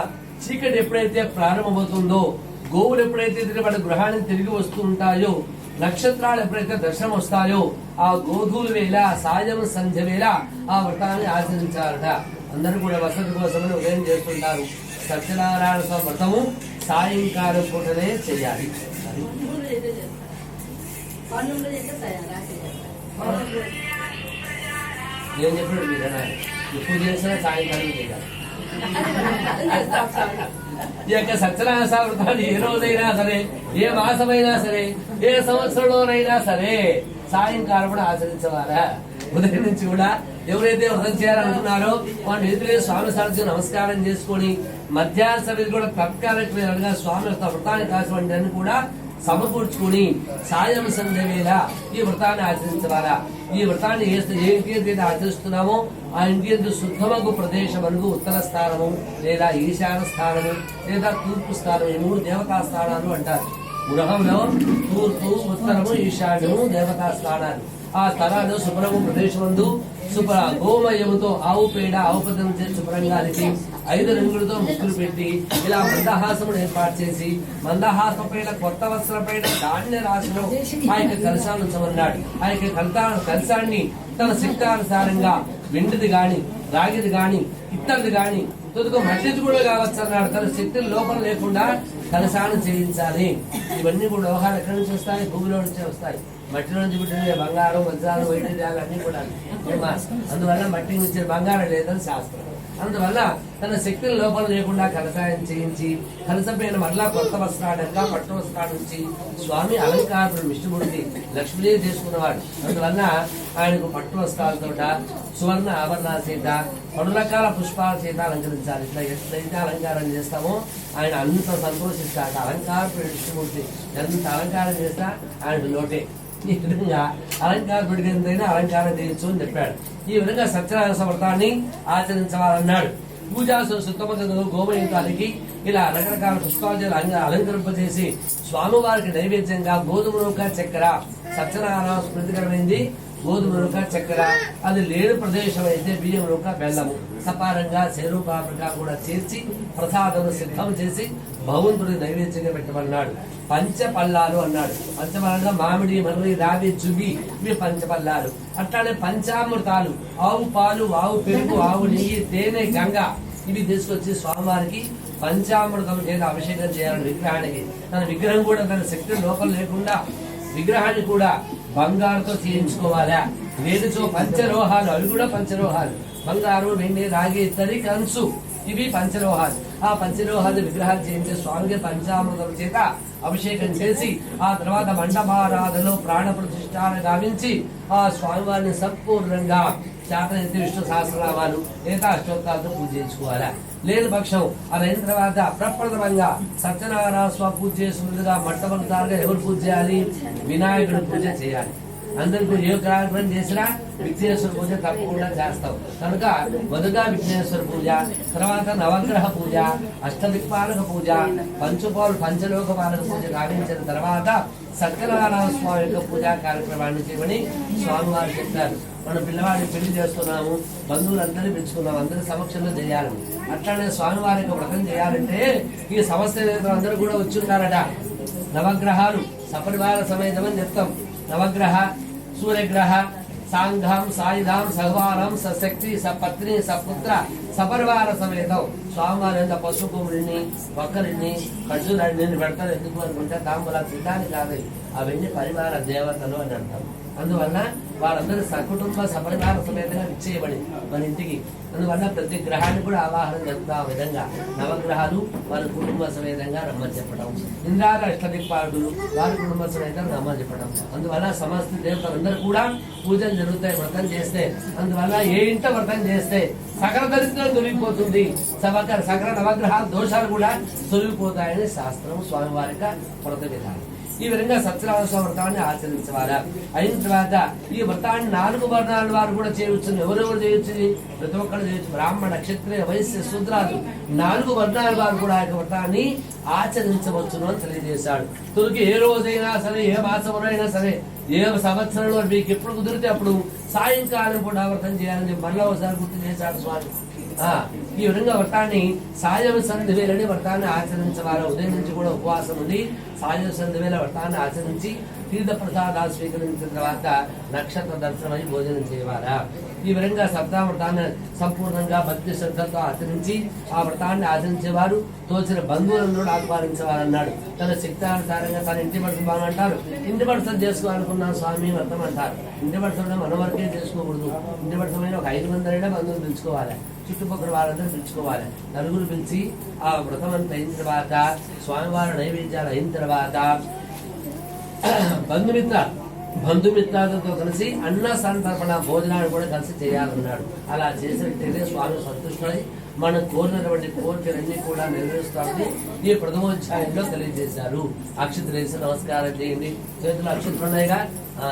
చీకటి ఎప్పుడైతే ప్రారంభమవుతుందో, గోవులు ఎప్పుడైతే వాటి గృహానికి తిరిగి వస్తూ ఉంటాయో, నక్షత్రాలు ఎప్పుడైతే దర్శనం వస్తాయో ఆ గోధుల వేళ సాయం సంధ్య వేళ ఆ వ్రతాన్ని ఆచరించాలట. అందరూ కూడా వసతి కోసమని ఉదయం చేస్తుంటారు. సత్యనారాయణ స్వామి వ్రతము సాయంకాలం పూటనే చేయాలి. నేను చెప్పాడు మీరేనా, ఎప్పుడు చేసినా సాయంకాలం చేయాలి. ఈ యొక్క సత్యనారాయణ వ్రతాన్ని ఏ రోజైనా సరే, ఏ మాసమైనా సరే, ఏ సంవత్సరంలోనైనా సరే సాయంకాలం కూడా ఆచరించవాలా. ఉదయం నుంచి కూడా ఎవరైతే వ్రతం చేయాలనుకున్నారో వాళ్ళు ఎదురే స్వామి సాధ్యం నమస్కారం చేసుకొని మధ్యాహ్న సమయం కూడా తత్కాలిక స్వామి వ్రతానికి కాసినవన్నీ కూడా సమకూర్చుకుని సాయం సంధ్య వేళ ఈ వ్రతాన్ని ఆచరించవాలా. ఈ వ్రతాన్ని ఏ ఇంటి ఆచరిస్తున్నామో ఆ ఇంటి శుద్ధమగు ప్రదేశం అనుకు ఉత్తర స్థానము లేదా ఈశాన స్థానము లేదా తూర్పు స్థానం, ఈ 3 దేవతా స్థానాలు అంటారు. గృహంలో తూర్పు, ఉత్తరము, ఈశాన్యము దేవతా స్థానాలు. ఆ స్థలాలు శుభ్రము ప్రదేశమందు శుభ్ర గోమయముతో ఆవు పేడ ఆవుపదం చేసి శుభ్రంగా అలికి 5 రంగులతో ముక్కులు పెట్టి ఇలా మందహాసమును ఏర్పాటు చేసి మందహాస పైన కొత్త వస్త్ర పైన ధాన్య రాశిలో ఆ యొక్క కలశాన్ని ఉంచమన్నాడు. ఆ యొక్క కలశాన్ని తన శక్తానుసారంగా వెండిది గాని రాగిది గాని ఇత్తడిది గాని తొలుగు మట్టిది కూడా కావచ్చు అన్నాడు. తన శక్తులు లోపల లేకుండా కలశాన్ని చేయించాలి. ఇవన్నీ కూడా వ్యవహారం ఎక్కడి నుంచి వస్తాయి? భూమిలో నుంచి వస్తాయి. మట్టిలో నుంచి పుట్టిన బంగారం, వజ్రాలు, వైద్యాలు అన్ని కూడా. అందువల్ల మట్టికి వచ్చిన బంగారం లేదని శాస్త్రం. అందువల్ల తన శక్తుల లోపల లేకుండా కలశాయం చేయించి కలసపైన మరలా కొత్త వస్త్రాడంగా పట్టు వస్త్రాలు నుంచి స్వామి అలంకారుడు విష్ణుమూర్తి లక్ష్మీదేవి చేసుకున్నవాడు. అందువల్ల ఆయనకు పట్టు వస్త్రాలతో సువర్ణ ఆభరణాల చేత 2 రకాల పుష్పాల చేత అలంకరించాలి. ఇట్లా ఎట్లయితే అలంకారం చేస్తామో ఆయన అంత సంతోషిస్తాడు. అలంకారుడు విష్ణుమూర్తి ఎంత అలంకారం చేస్తా ఆయన లోటే. ఈ విధంగా అలంకార పెడిగిన అలంకారం చేయొచ్చు అని చెప్పాడు. ఈ విధంగా సత్యనారాయణ వ్రతాన్ని ఆచరించాలన్నాడు. పూజా సుత్తమ గోమయంతానికి ఇలా రకరకాల పుష్పాలు అలంకరింపజేసి స్వామివారికి నైవేద్యంగా గోధుమ నూక చక్కెర, సత్యనారాయణ స్మృతికరమైంది గోధుమ నూక చక్కెర, అది లేని ప్రదేశం అయితే బియ్యం నూక బెల్లము సపారంగా చెరువు పాపగా కూడా చేర్చి ప్రసాదం సిద్ధం చేసి భగవంతుడి నైవేద్యంగా పెట్టమన్నాడు. పంచపల్లాలు అన్నాడు. పంచపల్లంగా మామిడి, మర్రి, రావి, జుగి ఇవి పంచపల్లాలు. అట్లానే పంచామృతాలు, ఆవు పాలు, ఆవు పెరుగు, ఆవు నెయ్యి, తేనె, గంగ ఇవి తీసుకొచ్చి స్వామివారికి పంచామృతం చేత అభిషేకం చేయాలని విగ్రహానికి. తన విగ్రహం కూడా తన శక్తి లోపల లేకుండా విగ్రహాన్ని కూడా బంగారుతో చేయించుకోవాలా. వేదితో పంచరోహాలు, అవి కూడా పంచరోహాలు బంగారు, వెండి, రాగి, ఇత్తడి, కంచు ఇవి పంచలోహాలు. ఆ పంచలోహాలు విగ్రహాలు చేయించే స్వామికి పంచామృతం చేత అభిషేకం చేసి ఆ తర్వాత మండపారాధనలో ప్రాణ ప్రతిష్ఠాన గావించి ఆ స్వామివారిని సంపూర్ణంగా శాతనైతే విష్ణు సహస్రనామాలు లేదా అష్టోత్తరాలతో పూజ చేయించుకోవాలా. లేని పక్షం అదైన తర్వాత ప్రప్రథమంగా సత్యనారాయణ స్వామి పూజ చేసినట్టుగా మొట్టమొదటిసారిగా ఎవరు పూజ చేయాలి? వినాయకుడి పూజ చేయాలి. అందరికీ ఏ కార్యక్రమం చేసినా విఘ్నేశ్వర పూజ తప్పకుండా చేస్తాం కనుక మొదటగా విఘ్నేశ్వర పూజ, తర్వాత నవగ్రహ పూజ, అష్టదిక్పాలక పూజ, పంచలోక పాలక పూజ గావించిన తర్వాత సత్యనారాయణ స్వామి యొక్క పూజా కార్యక్రమాన్ని చేయమని స్వామివారు చెప్తారు. మనం పిల్లవాడిని పెళ్లి చేస్తున్నాము, బంధువులందరినీ పిలుచుకున్నాం, అందరి సమక్షంలో చేయాలని. అట్లానే స్వామివారి యొక్క వ్రతం చేయాలంటే ఈ సమస్త అందరూ కూడా వచ్చి ఉన్నారట. నవగ్రహాలు సపరివార సమేతమని చెప్తాం. నవగ్రహ, సూర్యగ్రహ, సాంఘం, సాయుధాం, సహవారం, సశక్తి, సపత్ని, సపుత్ర, సపరివార సమేతం స్వామివారి యొక్క పసుపుని, మొక్కలిని, ఖర్జూరాన్ని పెడతారు. ఎందుకు అనుకుంటే తాంబూలా తినడానికి కాదు, అవన్నీ పరివార దేవతలు అని అంటాం. అందువల్ల వాళ్ళందరూ సకుటుంబ సపరివార సమేతంగా విచ్చేయబడి మన ఇంటికి. అందువల్ల ప్రతి గ్రహాన్ని కూడా ఆవాహన జరుగుతా ఆ విధంగా నవగ్రహాలు వారి కుటుంబ సమేతంగా రమ్మని చెప్పడం, ఇంద్రాల అష్టదిక్పాలుడు వారి కుటుంబ సమేతంగా రమ్మని చెప్పడం. అందువల్ల సమస్త దేవతలందరూ కూడా పూజలు జరుగుతాయి వ్రతం చేస్తే. అందువల్ల ఏ ఇంట వ్రతం చేస్తే సకల దరిద్రం తొలగిపోతుంది, సకల నవగ్రహాల దోషాలు కూడా తొలగిపోతాయని శాస్త్రం స్వామివారి వ్రత విధానం. ఈ విధంగా సత్యనారాయణ స్వామి వ్రతాన్ని ఆచరించవాలా. అయిన తర్వాత ఈ వ్రతాన్ని 4 వర్ణాల వారు కూడా చేయవచ్చు. ఎవరెవరు చేయొచ్చు? ప్రతి ఒక్కరు చేయొచ్చు. బ్రాహ్మణ, క్షత్రియ, వైశ్య, శూద్రాలు 4 వర్ణాల వారు కూడా ఈ వ్రతాన్ని ఆచరించవచ్చును అని తెలియజేశాడు. తొలికి ఏ రోజైనా సరే, ఏ మాసంలోనైనా సరే, ఏ సంవత్సరంలో మీకు ఎప్పుడు కుదిరితే అప్పుడు సాయంకాలం కూడా వ్రతం చేయాలని మళ్ళీ ఒకసారి గుర్తు చేశాడు స్వామి. ఈ విధంగా వ్రతాన్ని సాయం సంధి వేలని వ్రతాన్ని ఆచరించవారు. ఉదయం నుంచి కూడా ఉపవాసం ఉండి సాయం సంధి వేల వ్రతాన్ని ఆచరించి తీర్థ ప్రసాదాలు స్వీకరించిన తర్వాత నక్షత్ర దర్శనమై భోజనం చేయవారా. ఈ విధంగా సప్తామృతాన్ని సంపూర్ణంగా భక్తి శ్రద్ధతో ఆచరించి ఆ వ్రతాన్ని ఆచరించేవారు తోచిన బంధువులను కూడా ఆహ్వానించేవారన్నాడు. తన శక్తానుసారంగా తన ఇంటి పడుతుంది అంటారు. ఇంటి పడుతుంది చేసుకోవాలనుకున్నాను స్వామి వ్రతం అంటారు. ఇంటి పడుతుంటే మన వరకే చేసుకోకూడదు. ఇంటి పడుతున్న ఒక 5 మంది అయినా బంధువులు పిలుచుకోవాలి, చుట్టుపక్కల వాళ్ళందరూ పిలుచుకోవాలి. నలుగురు పిలిచి ఆ వ్రతం అంతా అయిన తర్వాత స్వామివారి నైవేద్యాలు అయిన తర్వాత బంధుమిత్రాలతో కలిసి అన్న సంతర్పణ భోజనాన్ని కూడా కలిసి చేయాలన్నాడు. అలా చేసినట్టయితే స్వామి సంతుష్టమై మనం కోరినటువంటి కోరికలన్నీ కూడా నెరవేరుస్తామని ఈ ప్రథమోధ్యాయంలో తెలియజేశారు. అక్షతలు వేసి నమస్కారం చేయండి. చేతులు అక్షతలు ఉన్నాయిగా,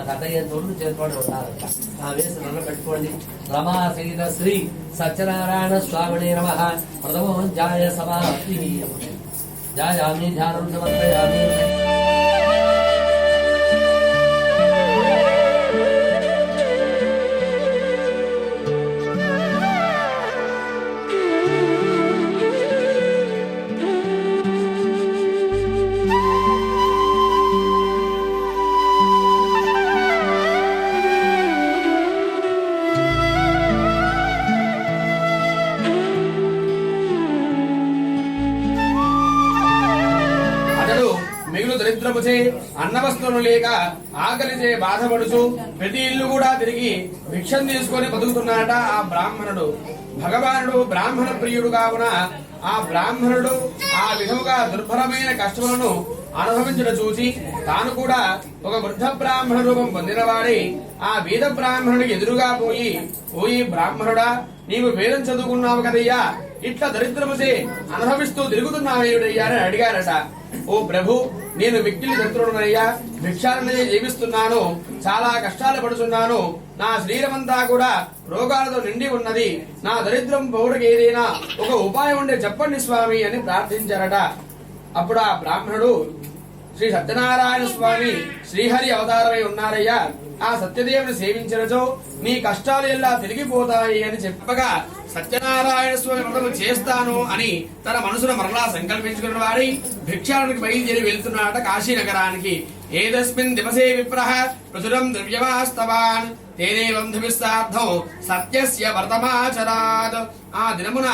కథ అయ్యేంత వరకు చేతులు ఉండాలంట. ఆ వేసి నల్ల పెట్టుకోండి. రమా సీత శ్రీ సత్యనారాయణ స్వామినే నమః. ప్రథమోధ్యాయ సమాప్తి. జాయామి ధ్యానం సమర్పయామి. దరిద్రముచే అన్న వస్తువులు లేక ఆకలిచే బాధపడుచు ప్రతి ఇల్లు కూడా తిరిగి భిక్షం తీసుకొని బతుకుతున్నాడట ఆ బ్రాహ్మణుడు. భగవానుడు బ్రాహ్మణ ప్రియుడు కావున ఆ బ్రాహ్మణుడు ఆ విధముగా దుర్భరమైన కష్టములను అనుభవించడం చూసి తాను కూడా ఒక వృద్ధ బ్రాహ్మణ రూపం పొందినవాడి ఆ వేద బ్రాహ్మణుడికి ఎదురుగా పోయి బ్రాహ్మణుడా, నీవు వేదం చదువుకున్నావు కదయ్యా, ఇట్లా దరిద్రముచే అనుభవిస్తూ తిరుగుతున్నావేయుడయ్యా అని అడిగారట. ఓ ప్రభు, నేను మిక్కిలి దరిద్రుడనయ్యా, భిక్షాలనే జీవిస్తున్నాను, చాలా కష్టాలు పడుతున్నాను, నా శరీరమంతా కూడా రోగాలతో నిండి ఉన్నది, నా దరిద్రం పోవడానికి ఏదైనా ఒక ఉపాయం ఉండే చెప్పండి స్వామి అని ప్రార్థించారట. అప్పుడు ఆ బ్రాహ్మణుడు, శ్రీ సత్యనారాయణ స్వామి శ్రీహరి అవతారమై ఉన్నారయ్యా, ఆ సత్యదేవుని సేవించినచో నీ కష్టాలు ఎలా తిరిగిపోతాయి అని చెప్పగా సత్యనారాయణ స్వామి వ్రతము చేస్తాను అని తన మనసును మరలా సంకల్పించుకున్న వాడి భిక్షానికి బయలుదేరి వెళ్తున్నాడట కాశీ నగరానికి. ఏదస్మిన్ దివసే విప్రః ప్రచురం ద్రవ్యమాస్తవాన్ తేనే బంధువిస్తార్థం సత్యస్య వ్రతమాచరాత్. ఆ దినమున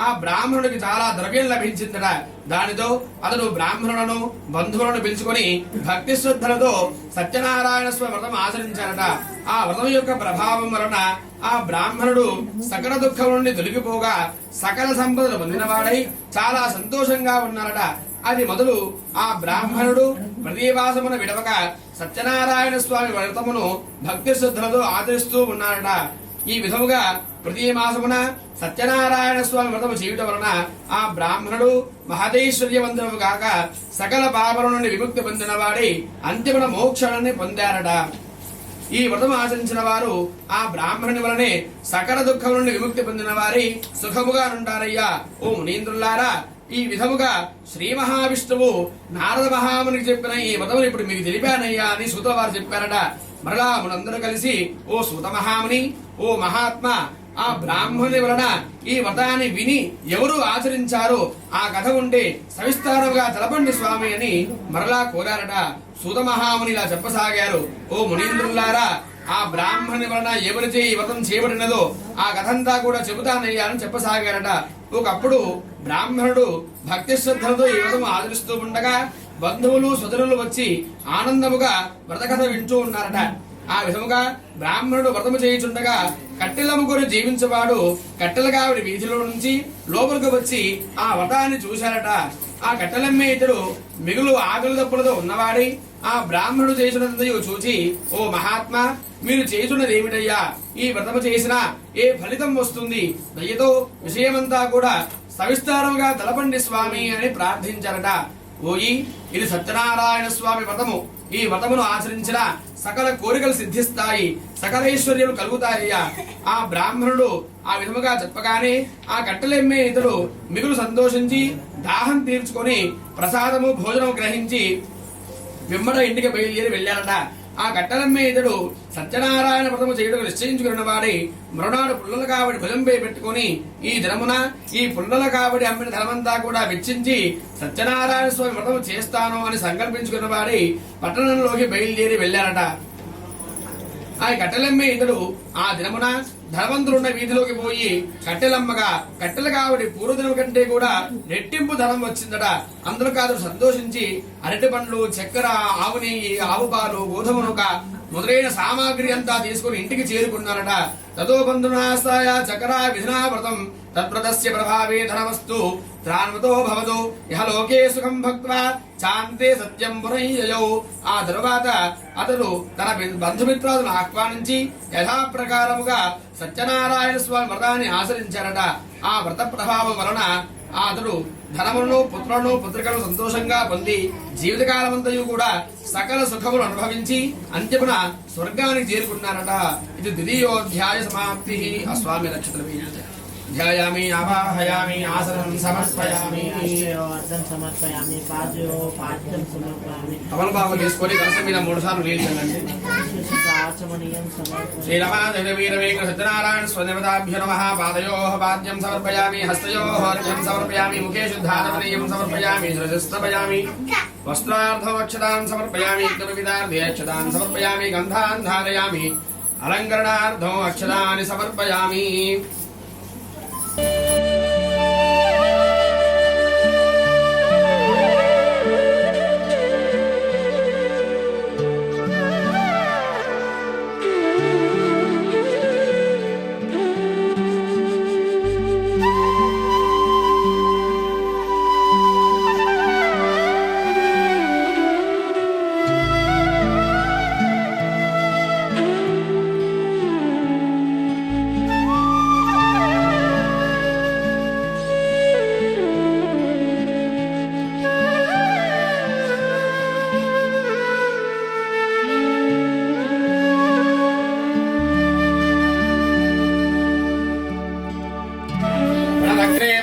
ఆ బ్రాహ్మణుడికి చాలా ద్రవ్యం లభించిందట. దానితో అతడు బ్రాహ్మణులను బంధువులను పిలుచుకొని భక్తి శ్రద్ధలతో సత్యనారాయణ స్వామి వ్రతం ఆచరించారట. ఆ వ్రతం యొక్క ప్రభావం వలన ఆ బ్రాహ్మణుడు సకల దుఃఖం నుండి తొలగిపోగా సకల సంపదలు పొందినవాడై చాలా సంతోషంగా ఉన్నారట. అది మొదలు ఆ బ్రాహ్మణుడు ప్రతివాసమున విడవక సత్యనారాయణ స్వామి వ్రతమును భక్తి శ్రద్ధలతో ఆచరిస్తూ ఉన్నారట. ఈ విధముగా ప్రతి మాసమున సత్యనారాయణ స్వామి వ్రతము చేయుట వలన ఆ బ్రాహ్మణుడు మహదైశ్వర్యవంతుడు కాక సకల పాపల నుండి విముక్తి పొందిన వాడి అంతిమ మోక్షాన్ని పొందారట. ఈ వ్రతం ఆచరించిన వారు ఆ బ్రాహ్మణుని వలనే సకల దుఃఖం నుండి విముక్తి పొందిన వారి సుఖముగా ఉంటారయ్యా. ఓ మునీంద్రులారా, ఈ విధముగా శ్రీ మహావిష్ణువు నారద మహామునికి చెప్పిన ఈ వ్రతములు ఇప్పుడు మీకు తెలిపానయ్యా అని సూత వారు చెప్పారట. మరలా మనందరూ కలిసి, ఓ సూత మహాముని, ఓ మహాత్మా, ఆ బ్రాహ్మణుని వలన ఈ వ్రతాన్ని విని ఎవరు ఆచరించారో ఆ కథ ఉంటే సవిస్తారంగా తెలపండి స్వామి అని మరలా కోరారట. సూత మహాముని ఇలా చెప్పసాగారు, ఓ మునీంద్రులారా, ఆ బ్రాహ్మణుని వలన ఎవరిచే ఈ వ్రతం చేయబడినదో ఆ కథంతా కూడా చెబుతానయ్యా అని చెప్పసాగారట. ఒకప్పుడు బ్రాహ్మణుడు భక్తి శ్రద్ధలతో ఈ వ్రతం ఆచరిస్తూ ఉండగా బంధువులు స్వజనులు వచ్చి ఆనందముగా వ్రతకథ వింటూ ఉన్నారట. ఆ విధముగా బ్రాహ్మణుడు వ్రతము చేయుచుండగా కట్టెలమ్ముకొని జీవించేవాడు కట్టెలగావిడి వీధిలో నుంచి లోపలికి వచ్చి ఆ వ్రతాన్ని చూశారట. ఆ కట్టెలమ్మే ఇతడు మిగులు ఆకలి దప్పులతో ఉన్నవాడి ఆ బ్రాహ్మణుడు చేసినంతయు చూచి, ఓ మహాత్మా, మీరు చేస్తున్నది ఏమిటయ్యా? ఈ వ్రతము చేసినా ఏ ఫలితం వస్తుంది? దయతో విషయమంతా కూడా సవిస్తారంగా తెలపండి స్వామి అని ప్రార్థించారట. ఓయి, ఇది సత్యనారాయణ స్వామి వ్రతము. ఈ వ్రతమును ఆచరించిన సకల కోరికలు సిద్ధిస్తాయి, సకల ఐశ్వర్యాలు కలుగుతాయ్యా. ఆ బ్రాహ్మణుడు ఆ విధముగా చెప్పగానే ఆ కట్టెలెమ్మే ఇతడు మిగులు సంతోషించి దాహం తీర్చుకొని ప్రసాదము భోజనం గ్రహించి వెంబడ ఇంటికి బయలుదేరి వెళ్ళారట. ఆ కట్టెలమ్మే ఇతడు సత్యనారాయణ వ్రతము చేయడం నిశ్చయించుకున్న వాడి మరునాడు పుల్లల కావడి భుజంపై పెట్టుకుని ఈ దినమున ఈ పుల్లల కావడి అమ్మిన ధనమంతా కూడా వెచ్చించి సత్యనారాయణ స్వామి వ్రతము చేస్తాను అని సంకల్పించుకున్న వాడి పట్టణంలోకి బయలుదేరి వెళ్ళారట. ఆ కట్టెలమ్మే ఇతడు ఆ దినమున ధనవంతులున్న వీధిలోకి పోయి కట్టెలమ్మగా కట్టెల కావడి పూర్వదినం కంటే కూడా రెట్టింపు ధనం వచ్చిందట. అందరూ కాదు సంతోషించి అరటి పండ్లు, చక్కెర, ఆవు నెయ్యి, ఆవు పాలు, గోధుమ నూక మొదలైన సామాగ్రి అంతా తీసుకుని ఇంటికి చేరుకున్నారట. తదో బంధునాస్తాయ చకరా విధినా వ్రతం తద్వ్రతస్య ప్రభావే ధనవస్తు త్రాన్వతో భవతు ఇహ లోకే సుఖం భక్త్వా చాంతే సత్యం పునయ్యయౌ. ఆ తరువాత అతడు తన బంధుమిత్రాలను ఆహ్వానించి యథాప్రకారముగా సత్యనారాయణ స్వామి వ్రతాన్ని ఆచరించారట. ఆ వ్రత ప్రభావం వలన అతడు ధనములను, పుత్రులను, పుత్రికలను సంతోషంగా పొంది జీవితకాలమంతయు కూడా సకల సుఖములు అనుభవించి అంత్యమున స్వర్గానికి చేరుకున్నారట. ఇది ద్వితీయోధ్యాయ సమాప్తి. ఆ స్వామి రక్షితులవి ధ్యాయామి, ఆవాహయామి, ఆసనం సమర్పయామి, తమలపాకు తీసుకొని కలసం మీద 3 సార్లు నీళ్ళు చల్లండి. శ్రీరమాదేవీరవేంద్ర సత్యనారాయణ స్వదేవతాభ్యో నమః. పాదయోః పాద్యం సమర్పయామి, హస్తయోః అర్ఘ్యం సమర్పయామి, ముఖే శుద్ధానమనీయం సమర్పయామి, శిరస్థాపయామి, వస్త్రార్థమక్షతాన్ సమర్పయామి, యుక్తవిధార్థే అక్షతాన్ సమర్పయామి, గంధాన్ ధారయామి, అలంకరణార్థం అక్షతాని సమర్పయామి.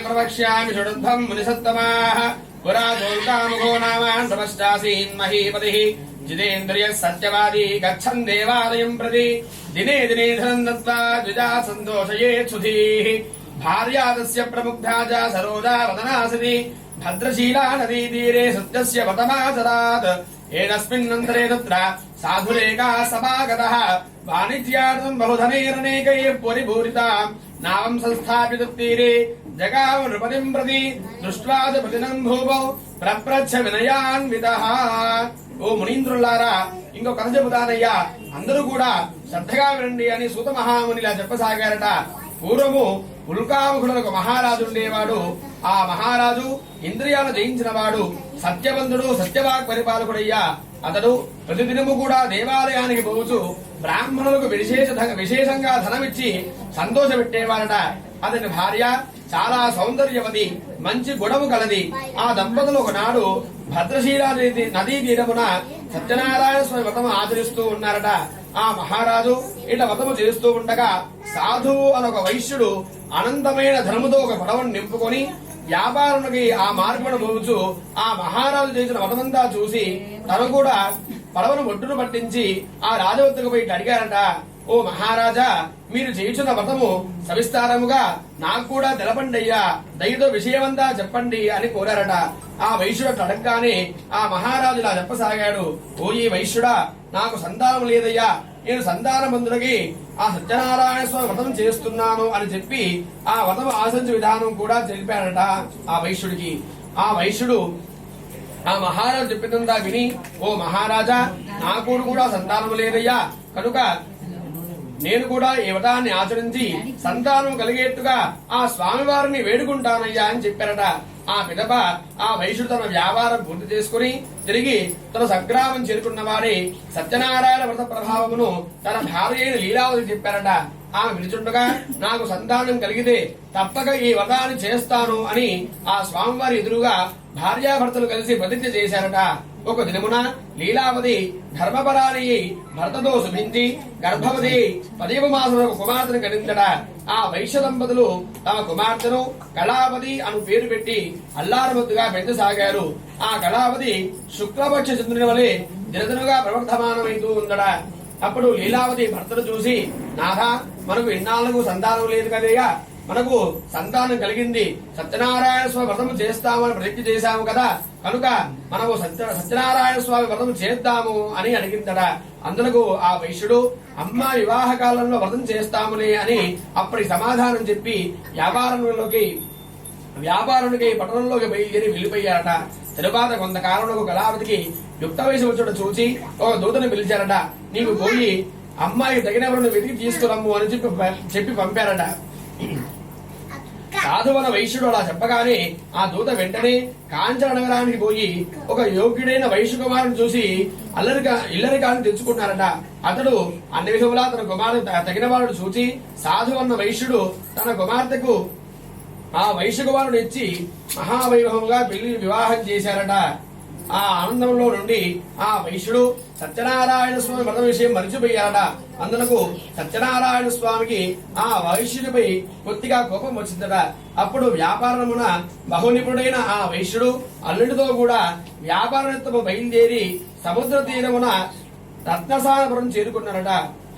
ప్రవక్ష్యామి షడుద్భం మునిసత్తమాః. పురా దోల్కాముఖో నామాన్ ప్రపశ్చాసీన్ మహీపతిః. జితేంద్రియः సత్యవాదీ గచ్చన్ దేవాలయం ప్రతి. దినే దినే ధనం దత్వా ద్విజా సంతోషయేత్ సుధీః. భార్యా తస్య ప్రముగ్ధా చ సరోజా వదనాసతి. భద్రశీలా నదీ తీరే సత్యస్య వ్రతమాచరాత్. ఏతస్మిన్నంతరే తత్ర సాధురేకా సమాగతః. వాణిజ్యార్థం బహుధనైరనేకై పరిపూరితాం నావం సంస్థాపిత తీరే జగామ నృపతిం ప్రతి దృష్ట్వా చ ప్రతినం భూమౌ ప్రప్రచ్ఛ వినయాన్వితః. ఓ మునీంద్రులారా, ఇంకో కథ చెబుతానయ్యా, అందరూ కూడా శ్రద్ధగా వినండి అని సూత మహామునిలా చెప్పసాగారట. పూర్వము ఉల్కాముఖులకు మహారాజు ఉండేవాడు. ఆ మహారాజు ఇంద్రియాలను జయించిన వాడు, సత్యవంతుడు, సత్యవాక్ పరిపాలకుడయ్యా. అతడు ప్రతిదినము కూడా దేవాలయానికి పోవచ్చు బ్రాహ్మణులకు విశేషంగా ధనమిచ్చి సంతోషపెట్టేవారట. అతని భార్య చాలా సౌందర్యవతి, మంచి గుణము కలది. ఆ దంపతులు ఒకనాడు భద్రశీలా నదీ తీరమున సత్యనారాయణ స్వామి వ్రతము ఆచరిస్తూ ఉన్నారట. ఆ మహారాజు ఇట వ్రతము చేస్తూ ఉండగా సాధువు అనొక వైశ్యుడు అనంతమైన ధనముతో ఒక పడవను నింపుకొని వ్యాపారునికి ఆ మార్గమును పోవచ్చు ఆ మహారాజు చేసిన వ్రతమంతా చూసి తను కూడా పడవను ఒడ్డును పట్టించి ఆ రాజవద్దకు పోయి అడిగారట. ఓ మహారాజా, మీరు చేయుచున్న వ్రతము సవిస్తారముగా నాకు కూడా తెలపండయ్యా, దయతో విషయమంతా చెప్పండి అని కోరారట. ఆ వైశ్యుడు అడగగానే ఆ మహారాజు ఇలా చెప్పసాగాడు. ఓ ఈ వైశ్యుడా, నాకు సంతానం లేదయ్యా, నేను సంతానబంధులకి ఆ సత్యనారాయణ స్వామి వ్రతం చేస్తున్నాను అని చెప్పి ఆ వ్రతం ఆచరించే విధానం కూడా తెలిపారట ఆ వైశ్యుడికి. ఆ వైశ్యుడు ఆ మహారాజు చెప్పినంతా విని, ఓ మహారాజా, నాకు కూడా సంతానం లేదయ్యా, కనుక నేను కూడా ఈ వ్రతాన్ని ఆచరించి సంతానం కలిగేట్టుగా ఆ స్వామివారిని వేడుకుంటానయ్యా అని చెప్పారట. ఆ పిదప ఆ వైశ్యుడు తన వ్యాపారం పూర్తి చేసుకుని తిరిగి తన సంగ్రామం చేరుకున్న వారి సత్యనారాయణ వ్రత ప్రభావమును తన భార్య అయిన లీలావతి చెప్పారట. ఆమె విలుచుండగా, నాకు సంతానం కలిగితే తప్పక ఈ వ్రతాన్ని చేస్తాను అని ఆ స్వామివారి ఎదురుగా భార్యాభర్తలు కలిసి ప్రతిజ్ఞ చేశారట. ఒక దినమున లీలావతి ధర్మపరాని భర్తతో శుభించి గర్భవతి 10వ మాసంలో కుమార్తెను కనిందట. ఆ వైశ్య దంపతులు తమ కుమార్తెను కళావతి అను పేరు పెట్టి అల్లారముద్దుగా పెంచసాగారు. ఆ కళావతి శుక్లపక్ష చంద్రుని వలె దినదినగా ప్రవర్ధమానమైతూ ఉందట. అప్పుడు లీలావతి భర్తను చూసి, నాథా, మనకు ఇన్నాళ్లకు సంతానం లేదు కదయ్యా, మనకు సంతానం కలిగింది, సత్యనారాయణ స్వామి వ్రతము చేస్తామని ప్రతిజ్ఞ చేశాము కదా, కనుక మనము సత్యనారాయణ స్వామి వ్రతము చేద్దాము అని అడిగిందట. అందులకు ఆ వైశ్యుడు, అమ్మ వివాహ కాలంలో వ్రతం చేస్తాములే అని అప్పటి సమాధానం చెప్పి వ్యాపారునికి పట్టణంలోకి బయలుదేరి వెళ్లిపోయారట. తరువాత కొంతకాలంలో కళావతికి యుక్త వయసు వచ్చుట చూసి ఒక దూతను పిలిచారట. నీవు పోయి అమ్మాయికి తగినవరను వెతికి తీసుకురమ్ము అని చెప్పి పంపారట. సాధువన వైశ్యుడు అలా చెప్పగానే ఆ దూత వెంటనే కాంచన నగరానికి పోయి ఒక యోగ్యుడైన వైశ్య కుమారుని చూసి ఇల్లరికాన్ని తెచ్చుకున్నారట. అతడు అన్ని విధములా తన కుమారుడు తగిన వాడు చూచి సాధువన్న వైశ్యుడు తన కుమార్తెకు ఆ వైశ్య కుమారుడు ఇచ్చి మహావైభవంగా పెళ్లి వివాహం చేశారట. ఆ ఆనందంలో నుండి ఆ వైశ్యుడు సత్యనారాయణ స్వామి వ్రత విషయం మరిచిపోయారట. అందులకు సత్యనారాయణ స్వామికి ఆ వైశ్యుడిపై కొద్దిగా కోపం వచ్చిందట. అప్పుడు వ్యాపారమున బహునిపుడైన ఆ వైశ్యుడు అల్లుడితో కూడా వ్యాపారనిత్తము బయలుదేరి సముద్ర తీరమున రత్నసానపురం చేరుకున్నారట.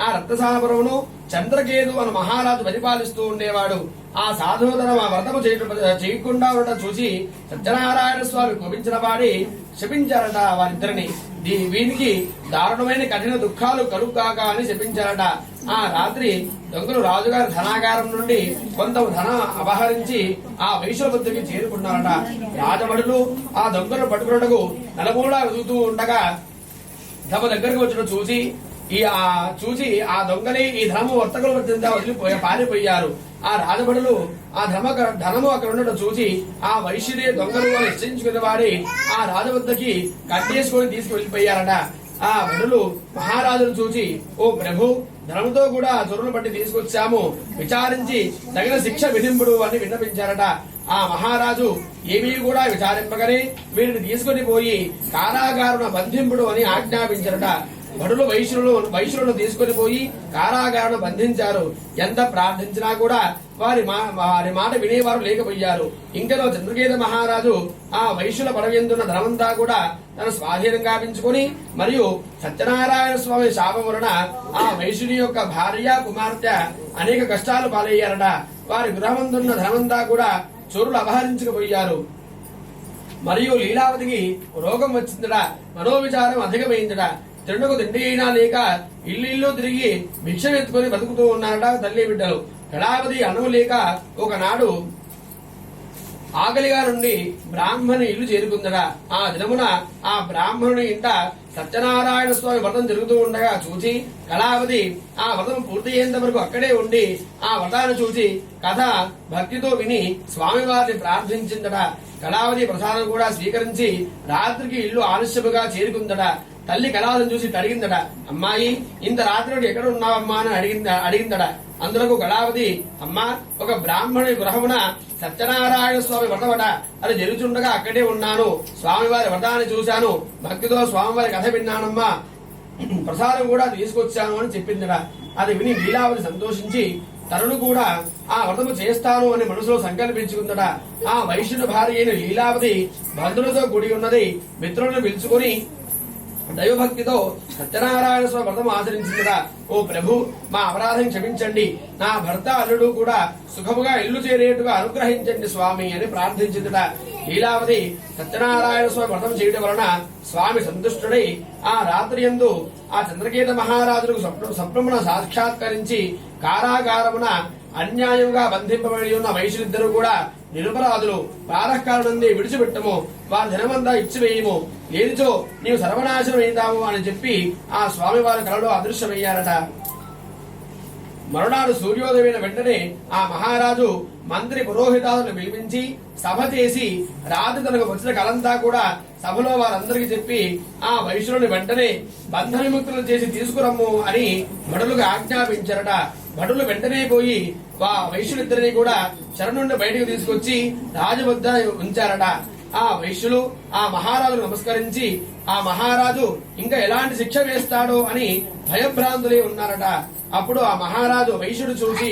ఆ రత్నసానపురమును చంద్రకేతు అను మహారాజు పరిపాలిస్తూ ఉండేవాడు. ఆ సాధువుతన వ్రతము చేయకుండా ఉండటం చూసి సత్యనారాయణ స్వామి కోపించిన వాడి శపించారట వారిద్దరిని. వీనికి దారుణమైన కఠిన దుఃఖాలు కలుగుగాక అని శపించారట. ఆ రాత్రి దొంగలు రాజుగారి ధనాగారం నుండి కొంత ధనం అపహరించి ఆ వైశ్యుల వద్దకి చేరుకున్నారట. రాజమడులు ఆ దొంగలు పట్టుకున్నటకు నలుమూలా వెతుకుతూ ఉండగా తమ దగ్గరకు వచ్చిన చూసి ఆ దొంగని ఈ ధనము వర్తకుల వద్ద పారిపోయారు. ఆ రాజబడులు ఆ ధనము అక్కడ ఉండటం చూసి ఆ వైశ్యుడే దొంగలు అని హెచ్చరించుకున్న వాడి ఆ రాజు వద్దకి కట్టేసుకొని తీసుకువెళ్లిపోయారట. ఆ బడులు మహారాజును చూసి, ఓ ప్రభు, ధనముతో కూడా చొరువును బట్టి తీసుకొచ్చాము, విచారించి తగిన శిక్ష విధింపుడు అని విన్నపించారట. ఆ మహారాజు ఏమీ కూడా విచారింపగానే వీరిని తీసుకుని పోయి కారాగారున బంధింపుడు అని ఆజ్ఞాపించారట. భటులు వైశ్యులను తీసుకుని పోయి కారాగారును బంధించారు. ఎంత ప్రార్థించినా కూడా వారి మాట వినేవారు లేకపోయారు. ఇంకనో చంద్రకేత మహారాజు ఆ వైశ్యుల పడవేందున్న ధనమంతా కూడా తన స్వాధీనం గావించుకుని మరియు సత్యనారాయణ స్వామి శాపం వలన ఆ వైశ్యుని యొక్క భార్య కుమార్తె అనేక కష్టాలు పాలయ్యారట. వారి గృహమందున్న ధనమంతా కూడా చోరులు అపహరించుకుపోయారు. మరియు లీలావతికి రోగం వచ్చిందట. మనోవిచారం అధికమైందట. తిండకు తిండి అయినా లేక ఇల్లు తిరిగి భిక్ష ఎత్తుకొని బతుకుతూ ఉన్నారట తల్లి బిడ్డలు. కళావతి అన్నం లేక ఒకనాడు ఆకలిగా నుండి బ్రాహ్మణి ఇల్లు చేరుకుందట. ఆ దినమున ఆ బ్రాహ్మణుని ఇంట సత్యనారాయణ స్వామి వ్రతం జరుగుతూ ఉండగా చూచి కళావతి ఆ వ్రతం పూర్తయ్యేంత వరకు అక్కడే ఉండి ఆ వ్రతాన్ని చూచి కథ భక్తితో విని స్వామివారిని ప్రార్థించిందట. కళావతి ప్రసాదం కూడా స్వీకరించి రాత్రికి ఇల్లు ఆలస్యముగా చేరుకుందట. తల్లి కళావతిని చూసి అడిగిందట, అమ్మాయి ఇంత రాత్రి ఎక్కడ ఉన్నావమ్మా అని అడిగిందట. అందులకు కళావతి, అమ్మా ఒక బ్రాహ్మణుని గృహమున సత్యనారాయణ స్వామి వ్రతమట, అది జరుగుతుండగా అక్కడే ఉన్నాను. స్వామివారి వ్రతాన్ని చూశాను, భక్తితో స్వామివారి కథ విన్నానమ్మా, ప్రసాదం కూడా తీసుకొచ్చాను అని చెప్పిందట. అది విని లీలావతి సంతోషించి తనను కూడా ఆ వ్రతము చేస్తాను అని మనసులో సంకల్పించుకుందట. ఆ వైశ్యుని భార్య అయిన లీలావతి బంధువులతో కూడి ఉన్నది. మిత్రులను పిలుచుకొని దైవభక్తితో సత్యనారాయణ స్వామి వ్రతం ఆచరించిందిగా. ఓ ప్రభు, మా అపరాధం క్షమించండి, నా భర్త అల్లుడు కూడా సుఖముగా ఇల్లు చేరేట్టుగా అనుగ్రహించండి స్వామి అని ప్రార్థించిందిట. లీలావతి సత్యనారాయణ స్వామి వ్రతం చేయడం వలన స్వామి సంతుష్టుడై ఆ రాత్రి యందు ఆ చంద్రకేత మహారాజులకు స్వప్నమున సాక్షాత్కరించి కారాగారమున అన్యాయంగా బంధింపబడి ఉన్న వైశ్యులిద్దరూ కూడా నిరపరాధులు, ప్రారకాలనుండి విడిచిపెట్టము, వారి ధనమంతా ఇచ్చివేయము, లేనిచో నీవు సర్వనాశనం అయితాము అని చెప్పి ఆ స్వామివారి కలలో అదృశ్యమయ్యారట. మరునాడు సూర్యోదయమైన వెంటనే ఆ మహారాజు మంత్రి పురోహితాలను పిలిపించి సభ చేసి రాత్రి తనకు వచ్చిన కలంతా కూడా సభలో వారందరికీ చెప్పి ఆ వైశ్యులను వెంటనే బంధ విముక్తులను చేసి తీసుకురమ్ము అని భటులకు ఆజ్ఞాపించారట. భటులు వెంటనే పోయి వైశ్యులిద్దరిని కూడా చెర నుండి బయటకు తీసుకొచ్చి రాజు వద్ద ఉంచారట. ఆ వైశ్యులు ఆ మహారాజును నమస్కరించి ఆ మహారాజు ఇంకా ఎలాంటి శిక్ష వేస్తాడో అని భయభ్రాంతులే ఉన్నారట. అప్పుడు ఆ మహారాజు వైశ్యుడు చూసి,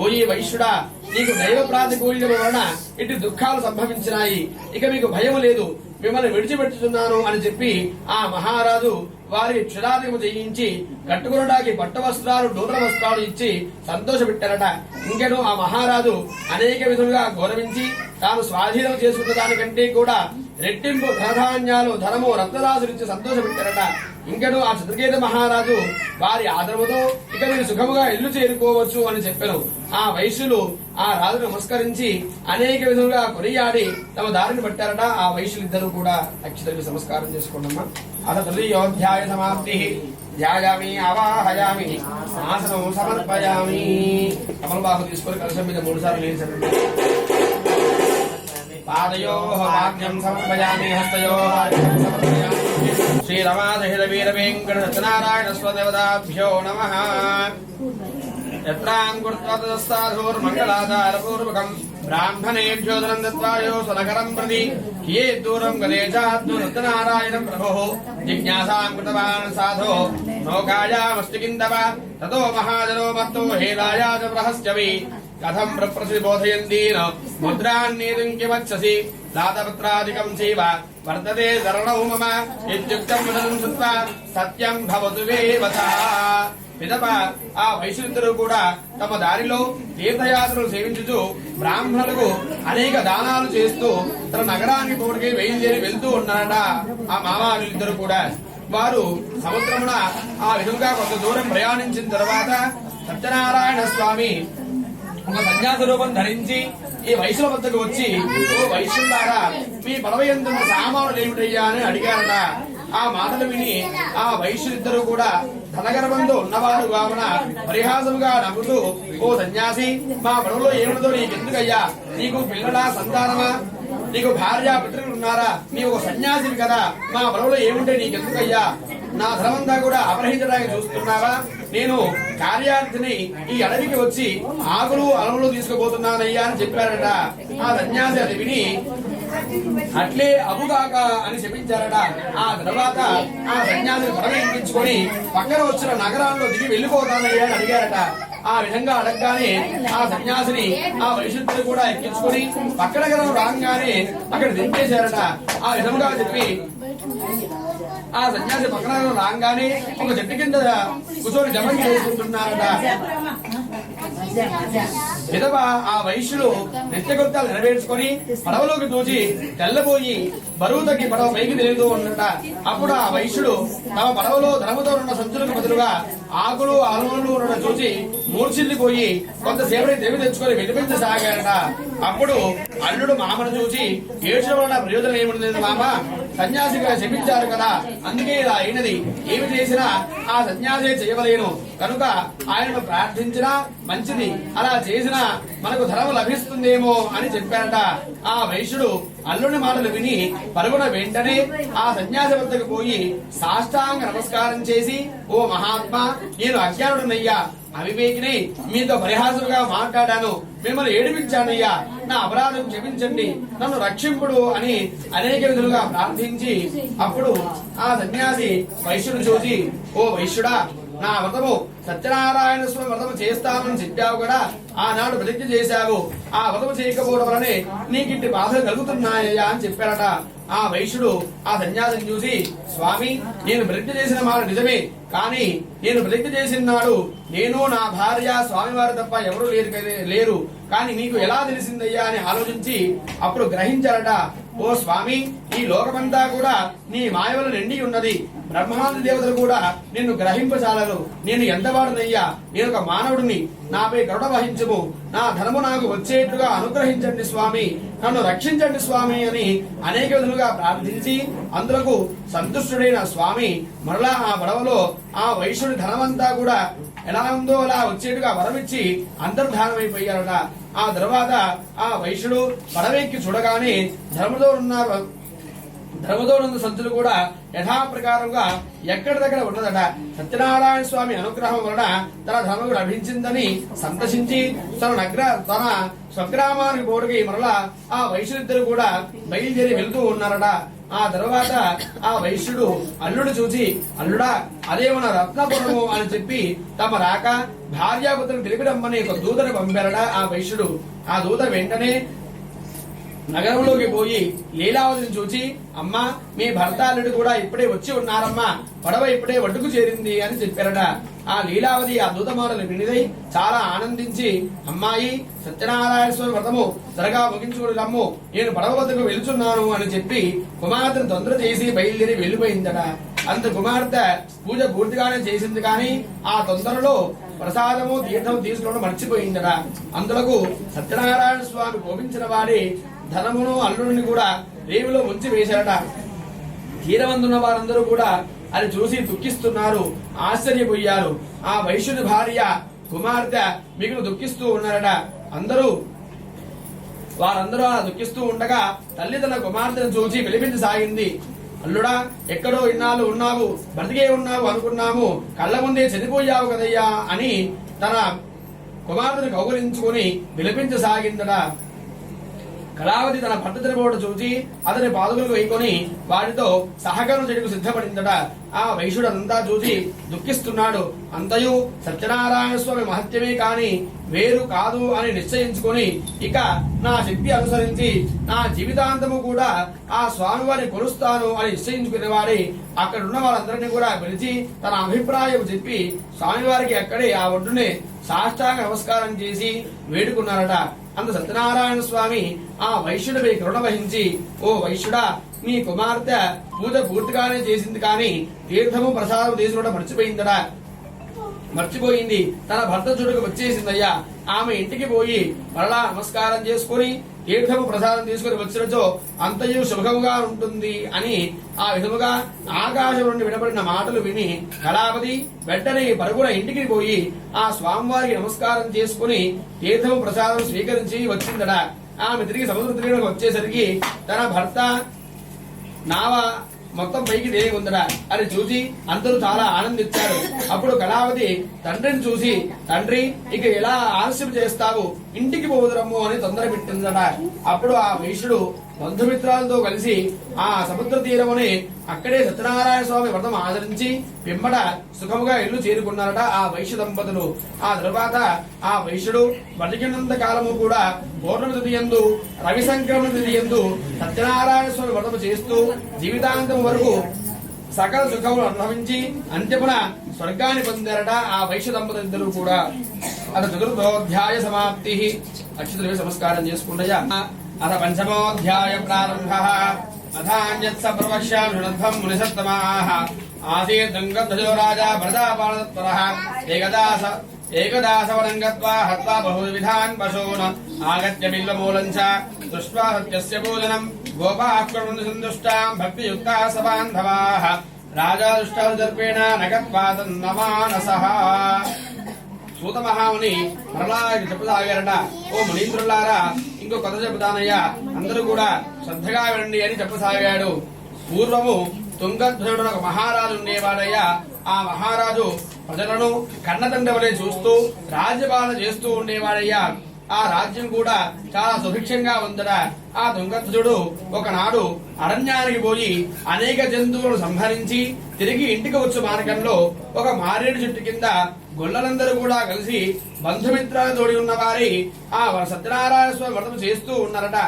ఓయి వైశ్యుడా, నీకు దైవ ప్రాతికూల్యం వలన ఇటు దుఃఖాలు సంభవించినాయి, ఇక మీకు భయం లేదు, మిమ్మల్ని విడిచిపెట్టుతున్నాను అని చెప్పి ఆ మహారాజు వారి క్షురాధికము చేయించి కట్టుకునడానికి పట్టు వస్త్రాలు నూతన వస్త్రాలు ఇచ్చి సంతోషపెట్టారట. ఇంకెను ఆ మహారాజు అనేక విధులుగా గౌరవించి తాను స్వాధీనం చేసుకున్న దానికంటే కూడా రెట్టింపు ధనధాన్యాలు ధనము రత్నరాజులిచ్చి సంతోషపెట్టారట. ఇంకను ఆ చంద్రకేత మహారాజు వారి ఆదరవుతో ఇక మీరు సుఖముగా ఇల్లు చేరుకోవచ్చు అని చెప్పారు. ఆ వైశ్యులు ఆ రాజును నమస్కరించి అనేక విధంగా కొనియాడి తమ దారిని పట్టారట. ఆ వైశ్యులిద్దరూ కూడా అక్షతలకు నమస్కారం చేసుకోండమ్మా. అత తృతీయోధ్యాయ సమాప్తి. ధ్యాయామి ఆవాహయామి ఆసనం సమర్పయామి. కమలబాబు తీసుకొని కలశం మీద 3 సార్లు లేచండి. పాదయోః వాక్యం సమర్పయామి, హస్తయోః సమర్పయామి. శ్రీ రమాసహిత వీర వెంకట సత్యనారాయణ స్వదేవతాభ్యో నమః. యత్రాంకుర్తదస్తాధూర్మంగళాదారపూర్వకం బ్రాహ్మణేభ్యో ధనం దత్వాయో స్వనగరం ప్రతి ఏ దూరం గదేశాద్ను సత్యనారాయణం ప్రభుః జిజ్ఞాసాం కృతవాన్ సాధో నౌకాయామస్తి కిందవ తతో మహాజనో మత్తో హేలాయాజ ప్రహస్యవి కథం ప్రప్రసి బోధయంతీన ముద్రాన్నేతుం కిమచ్చసి దాతపత్రాదికం చైవ వర్తతే శరణౌ మమ ఇత్యుక్తం వదనం శ్రుత్వా సత్యం భవతు వేవసః. పిదప ఆ వైశ్యులిద్దరూ కూడా తమ దారిలో తీర్థయాత్రలు సేవించుతూ బ్రాహ్మణులకు అనేక దానాలు చేస్తూ తన నగరానికి పోటీకి బయలుదేరి వెళ్తూ ఉన్నారట. ఆ మామారులిద్దరూ కూడా వారు సముద్రమున ఆ విధంగా కొంత దూరం ప్రయాణించిన తర్వాత సత్యనారాయణ స్వామి ఒక సన్యాస రూపం ధరించి ఈ వైశ్యుల వద్దకు వచ్చి, ఓ వైశ్యులారా, మీ పడవయందున్న సామానులు ఏమిటయ్యా అని అడిగారట. ఆ మాటలు విని ఆ వైశ్యులిద్దరూ కూడా ధనగర్భంతో ఉన్నవారు కావున పరిహాసముగా నవ్వుతూ, ఓ సన్యాసి, మా పడవలో ఏమిటో నీకెందుకయ్యా? నీకు పిల్లలా సంతానమా? నీకు భార్య పితృలు ఉన్నారా? నీవు ఒక సన్యాసివి కదా, మా పడవలో ఏముంటే నీకెందుకయ్యా? నా ధనమంతా కూడా అపహరించడానికి చూస్తున్నావా? నేను కార్యార్థిని ఈ అడవికి వచ్చి ఆకులు అలములు తీసుకుపోతున్నానయ్యా అని చెప్పారట. ఆ సన్యాసి అది విని అట్లే అబుగాక అని చెప్పించారట. ఆ తర్వాత ఆ సన్యాసిని పడవ ఎక్కించుకొని పక్కన వచ్చిన నగరాల్లో దిగి వెళ్లిపోతానయ్యా అని అడిగారట. ఆ విధంగా అడగగానే ఆ సన్యాసిని ఆ వైశ్యుడు కూడా ఎక్కించుకొని పక్క నగరం రాగానే అక్కడ దింపేశారట. ఆ విధంగా చెప్పి ఆ సన్యాసి పక్కన రాగానే ఒక చెట్టు కింద కూర్చొని జపం చేసుకుంటున్నారట. విధవ ఆ వైశ్యుడు నిత్యకృత్యాలు నెరవేర్చుకొని పడవలోకి దూచి తెల్లబోయి బరువు తగ్గి పడవ పైకి తెలియదు ఉన్నట. అప్పుడు ఆ వైశ్యుడు తమ పడవలో ధనముతో ఉన్న సంచులకు బదులుగా ఆకులు అలములు ఉండడం చూసి మూర్చిల్లిపోయి కొంతసేపటి తెలివి తెచ్చుకొని వినిపించసాగాడట. అప్పుడు అల్లుడు మామను చూసి ఏడ్చడం వల్ల ప్రయోజనం ఏముంది మామ, సన్యాసిగా శపించారు కదా, అందుకే ఇలా అయినది. ఏమి చేసినా ఆ సన్యాసే చేయవలేను కనుక ఆయనను ప్రార్థించినా మంచిది, అలా చేసినా మనకు ధనము లభిస్తుందేమో అని చెప్పారట. ఆ వైశ్యుడు అల్లుని మాటలు విని పరుగున వెంటనే ఆ సన్యాసి వద్దకు పోయి సాష్టాంగ నమస్కారం చేసి, ఓ మహాత్మా, నేను అజ్ఞానుడనయ్యా, అవివేకిని, మీతో పరిహాసముగా మాట్లాడాను, మిమ్మల్ని ఏడిపించానయ్యా, నా అపరాధం క్షమించండి, నన్ను రక్షింపుడు అని అనేక విధులుగా ప్రార్థించి అప్పుడు ఆ సన్యాసి వైశ్యుడు చూసి, ఓ వైశ్యుడా, నా వ్రతము సత్యనారాయణ స్వామి వ్రతము చేస్తామని చెప్పావు కదా, ఆనాడు ప్రతిజ్ఞ చేశావు, ఆ వ్రతము చేయకపోవడం వలనే నీకింటి బాధలు కలుగుతున్నాయ్యా అని చెప్పారట. ఆ వైశ్యుడు ఆ సన్యాసిని చూసి, స్వామి, నేను ప్రతిజ్ఞ చేసిన మాట నిజమే, కానీ నేను ప్రతిజ్ఞ చేసిన నాడు నేను నా భార్య స్వామివారు తప్ప ఎవరూ లేరు, కానీ నీకు ఎలా తెలిసిందయ్యా అని ఆలోచించి అప్పుడు గ్రహించారట. ఓ స్వామి, ఈ లోకమంతా కూడా నీ మాయ వల్ల నిండి ఉన్నది, బ్రహ్మాండ దేవతలు కూడా నిన్ను గ్రహింపచాలరు, నేను ఎంతవాడునయ్యా, నేను ఒక మానవుడిని, నాపై కరుణ వహించము, నా ధనము నాకు వచ్చేట్లుగా అనుగ్రహించండి స్వామి, నన్ను రక్షించండి స్వామి అని అనేక విధులుగా ప్రార్థించి అందులకు సంతుష్టుడైన స్వామి మరలా ఆ పడవలో ఆ వైశ్యుడి ధనమంతా కూడా ఎలా ఉందో అలా వచ్చేట్టుగా వరమిచ్చి అంతర్ధానమైపోయారట. ఆ తర్వాత ఆ వైశ్యుడు పడవెక్కి చూడగానే ధర్మతో ఉన్న సంతులు కూడా యథాప్రకారంగా ఎక్కడి దగ్గర ఉన్నదట. సత్యనారాయణ స్వామి అనుగ్రహం వలన తన ధర్మకు లభించిందని సంతసించి తన స్వగ్రామానికి పోటుకి మరలా ఆ వైశ్యుడిద్దరు కూడా బయలుదేరి వెళ్తూ ఉన్నారట. ఆ తర్వాత ఆ వైశ్యుడు అల్లుడు చూసి, అల్లుడా, అదే మన రత్నపురము అని చెప్పి తమ రాక భార్యాపుత్రులకు తెలిపిరమ్మని ఒక దూతను పంపారట ఆ వైశ్యుడు. ఆ దూత వెంటనే నగరంలోకి పోయి లీలావతిని చూచి, అమ్మా, మీ భర్త అల్లుడు కూడా ఇప్పుడే వచ్చి ఉన్నారమ్మా, పడవ ఇప్పుడే ఒడ్డుకు చేరింది అని చెప్పారట. ఆ లీలావతి ఆ దూత మాటలు వినిదై చాలా ఆనందించి, అమ్మాయి, సత్యనారాయణ స్వామి వ్రతము త్వరగా ముగించుకుని రమ్ము, నేను పడవ వద్దకు వెళ్తున్నాను అని చెప్పి కుమార్తెను తొందర చేసి బయలుదేరి వెళ్లిపోయిందట. అంత కుమార్తె పూజ పూర్తిగానే చేసింది, కానీ ఆ తొందరలో ప్రసాదము తీర్థం తీసుకోవడం మర్చిపోయిందట. అందులకు సత్యనారాయణ స్వామి కోపించిన వాడి ధనమును అల్లుడిని కూడా రేవులో ముంచి వేశారట. తీరమందున్న వారందరూ కూడా అది చూసి దుఃఖిస్తున్నారు, ఆశ్చర్యపోయారు. ఆ వైశ్యుని భార్య కుమార్తె మిగులు దుఃఖిస్తూ ఉన్నారట. వారందరూ అలా దుఃఖిస్తూ ఉండగా తల్లి తన కుమార్తెను చూసి పిలిపించసాగింది. అల్లుడా, ఎక్కడో ఇన్నాళ్ళు ఉన్నావు, బ్రతికే ఉన్నావు అనుకున్నాము, కళ్ళ ముందే చనిపోయావు కదయ్యా అని తన కుమార్తెను కౌగలించుకుని విలపించసాగిందట. కళావతి తన భర్త చనిపోవడం చూసి అతని పాదుకులకు వేసుకొని వాటితో సహకరణ చెడుకు సిద్ధపడిందట. ఆ వైశ్యుడు అంతా చూసి దుఃఖిస్తున్నాడు. అంతయు సత్యనారాయణ స్వామి మహత్యమే కాని వేరు కాదు అని నిశ్చయించుకొని, ఇక నా శక్తి అనుసరించి నా జీవితాంతము కూడా ఆ స్వామివారిని కొలుస్తాను అని నిశ్చయించుకునేవాడి అక్కడున్న వాళ్ళందరినీ కూడా పిలిచి తన అభిప్రాయం చెప్పి స్వామివారికి అక్కడే ఆ ఒడ్డునే సాష్టాంగ నమస్కారం చేసి వేడుకున్నారట. అంత సత్యనారాయణ స్వామి ఆ వైశ్యుడిపై కరుణ వహించి, ఓ వైశ్యుడా, నీ కుమార్తె పూజ పూర్తిగానే చేసింది, కానీ తీర్థము ప్రసాదం తీసుకోవడం మర్చిపోయింది, తన భర్త చుడుకు వచ్చేసిందయ్యా. ఆమె ఇంటికి పోయి మరలా నమస్కారం చేసుకుని తీర్థము ప్రసాదం తీసుకుని వచ్చినచో అంతయు శుభముగా ఉంటుంది అని ఆ విధముగా ఆకాశం నుండి వినబడిన మాటలు విని కళాపతి వెంటనే పరుగున ఇంటికి పోయి ఆ స్వామివారికి నమస్కారం చేసుకుని తీర్థము ప్రసాదం స్వీకరించి వచ్చిందట. ఆమె తిరిగి సముద్ర తీరానికి వచ్చేసరికి తన భర్త నావ మొత్తం పైకి తేలి ఉందట. అది చూసి అందరూ చాలా ఆనందించారు. అప్పుడు కళావతి తండ్రిని చూసి, తండ్రి, ఇక ఎలా ఆలస్యం చేస్తావు, ఇంటికి పోదురమ్ము అని తొందర పెట్టిందట. అప్పుడు ఆ వైశ్యుడు బంధుమిత్రాలతో కలిసి ఆ సముద్ర తీరముని అక్కడే సత్యనారాయణ స్వామి వ్రతం ఆచరించి పిమ్మట సుఖముగా ఇల్లు చేరుకున్నారట ఆ వైశ్య దంపతులు. ఆ తరువాత ఆ వైశ్యుడు బతికినంత కాలము కూడా పౌర్ణమి తిథి యందు, రవి సంక్రమణ తిథి యందు సత్యనారాయణ స్వామి వ్రతము చేస్తూ జీవితాంతం వరకు సకల సుఖములు అనుభవించి అంత్యమున స్వర్గాన్ని పొందారట ఆ వైశ్య దంపతులిద్దరూ కూడా. అత చతుర్థోధ్యాయ సమాప్తి. అక్షతలు నమస్కారం చేసుకుంటయ్యా. అత పంచమోధ్యాయ ప్రారంభ. అథాన్యత్ ప్రవక్ష్యామి శృణధ్వం మునిసత్తమాః. ఆసీర్దంగధ్వజో రాజా భరతాపాణతత్పరః. ఏకదాసవనం గత్వా హత్వా బహువిధాన్ పశూన్ ఆగత్య బిల్వమూలం చ దృష్ట్వా సత్యస్య పూజనం. గోపాః కుర్వन्तు సంతుష్టాం భక్తియుక్తాः సబాంధవాః. రాజా దుష్టాదర్పేణ నగత్వా తన్నమానసః. సూత మహాముని మరలా చెప్పసాగారట, ఓ మునీంద్రులారా, ఇంకో కథ చెబుతానయ్యా, అందరూ కూడా శ్రద్ధగా వినండి అని చెప్పసాగాడు. పూర్వము తుంగధ్వజుడు ఒక మహారాజు ఉండేవాడయ్యా. ఆ మహారాజు ప్రజలను కన్నతండ్రి వలె చూస్తూ రాజ్యపాలన చేస్తూ ఉండేవాడయ్యా. ఆ రాజ్యం కూడా చాలా సుభిక్షంగా ఉందట. ఆ తుంగధ్వజుడు ఒకనాడు అరణ్యానికి పోయి అనేక జంతువులను సంహరించి తిరిగి ఇంటికి వచ్చు మార్గంలో ఒక మారేడు చెట్టు కింద గొల్లలందరూ కూడా కలిసి బంధుమిత్రాలు తోడి ఉన్న వారి ఆ సత్యనారాయణ స్వామి వ్రతం చేస్తూ ఉన్నారట.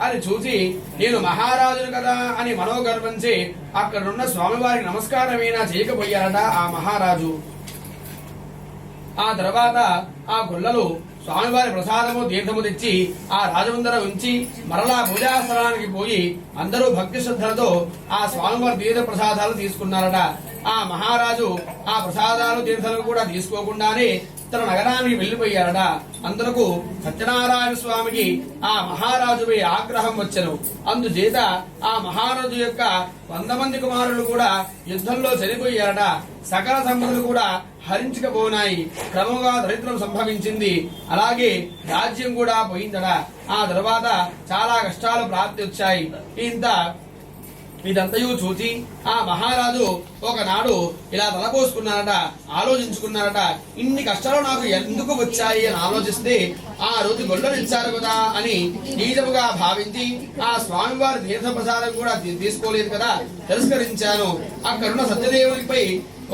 అది చూసి నేను మహారాజును కదా అని మనోగర్వంచి అక్కడున్న స్వామివారికి నమస్కారమైనా చేయకపోయారట ఆ మహారాజు. ఆ తర్వాత ఆ గొల్లలు స్వామివారి ప్రసాదము తీర్థము తెచ్చి ఆ రాజముందర ఉంచి మరలా పూజాస్థలానికి పోయి అందరూ భక్తి శ్రద్ధలతో ఆ స్వామివారి తీర్థ ప్రసాదాలు తీసుకున్నారట. ఆ మహారాజు ఆ ప్రసాదాలు తీర్థాలు కూడా తీసుకోకుండానే తన నగరానికి వెళ్లిపోయారట. అందులకు సత్యనారాయణ స్వామికి ఆ మహారాజుపై ఆగ్రహం వచ్చెను. అందుచేత ఆ మహారాజు యొక్క 100 మంది కుమారులు కూడా యుద్ధంలో చనిపోయారట. సకల సంపదలు కూడా హరించకపోనాయి. క్రమంగా దరిద్రం సంభవించింది. అలాగే రాజ్యం కూడా పోయిందట. ఆ తర్వాత చాలా కష్టాలు ప్రాప్తి వచ్చాయి. ఇదంతయు చూచి ఆ మహారాజు ఒకనాడు ఇలా తలపోసుకున్నారట, ఆలోచించుకున్నారట. ఇన్ని కష్టాలు నాకు ఎందుకు వచ్చాయి అని ఆలోచిస్తే ఆ రోజు గొల్లలు ఇచ్చారు కదా అని నీజముగా భావించి ఆ స్వామివారి తీర్థ ప్రసాదం కూడా తీసుకోలేదు కదా, తిరస్కరించాను. అక్కడున్న సత్యదేవునిపై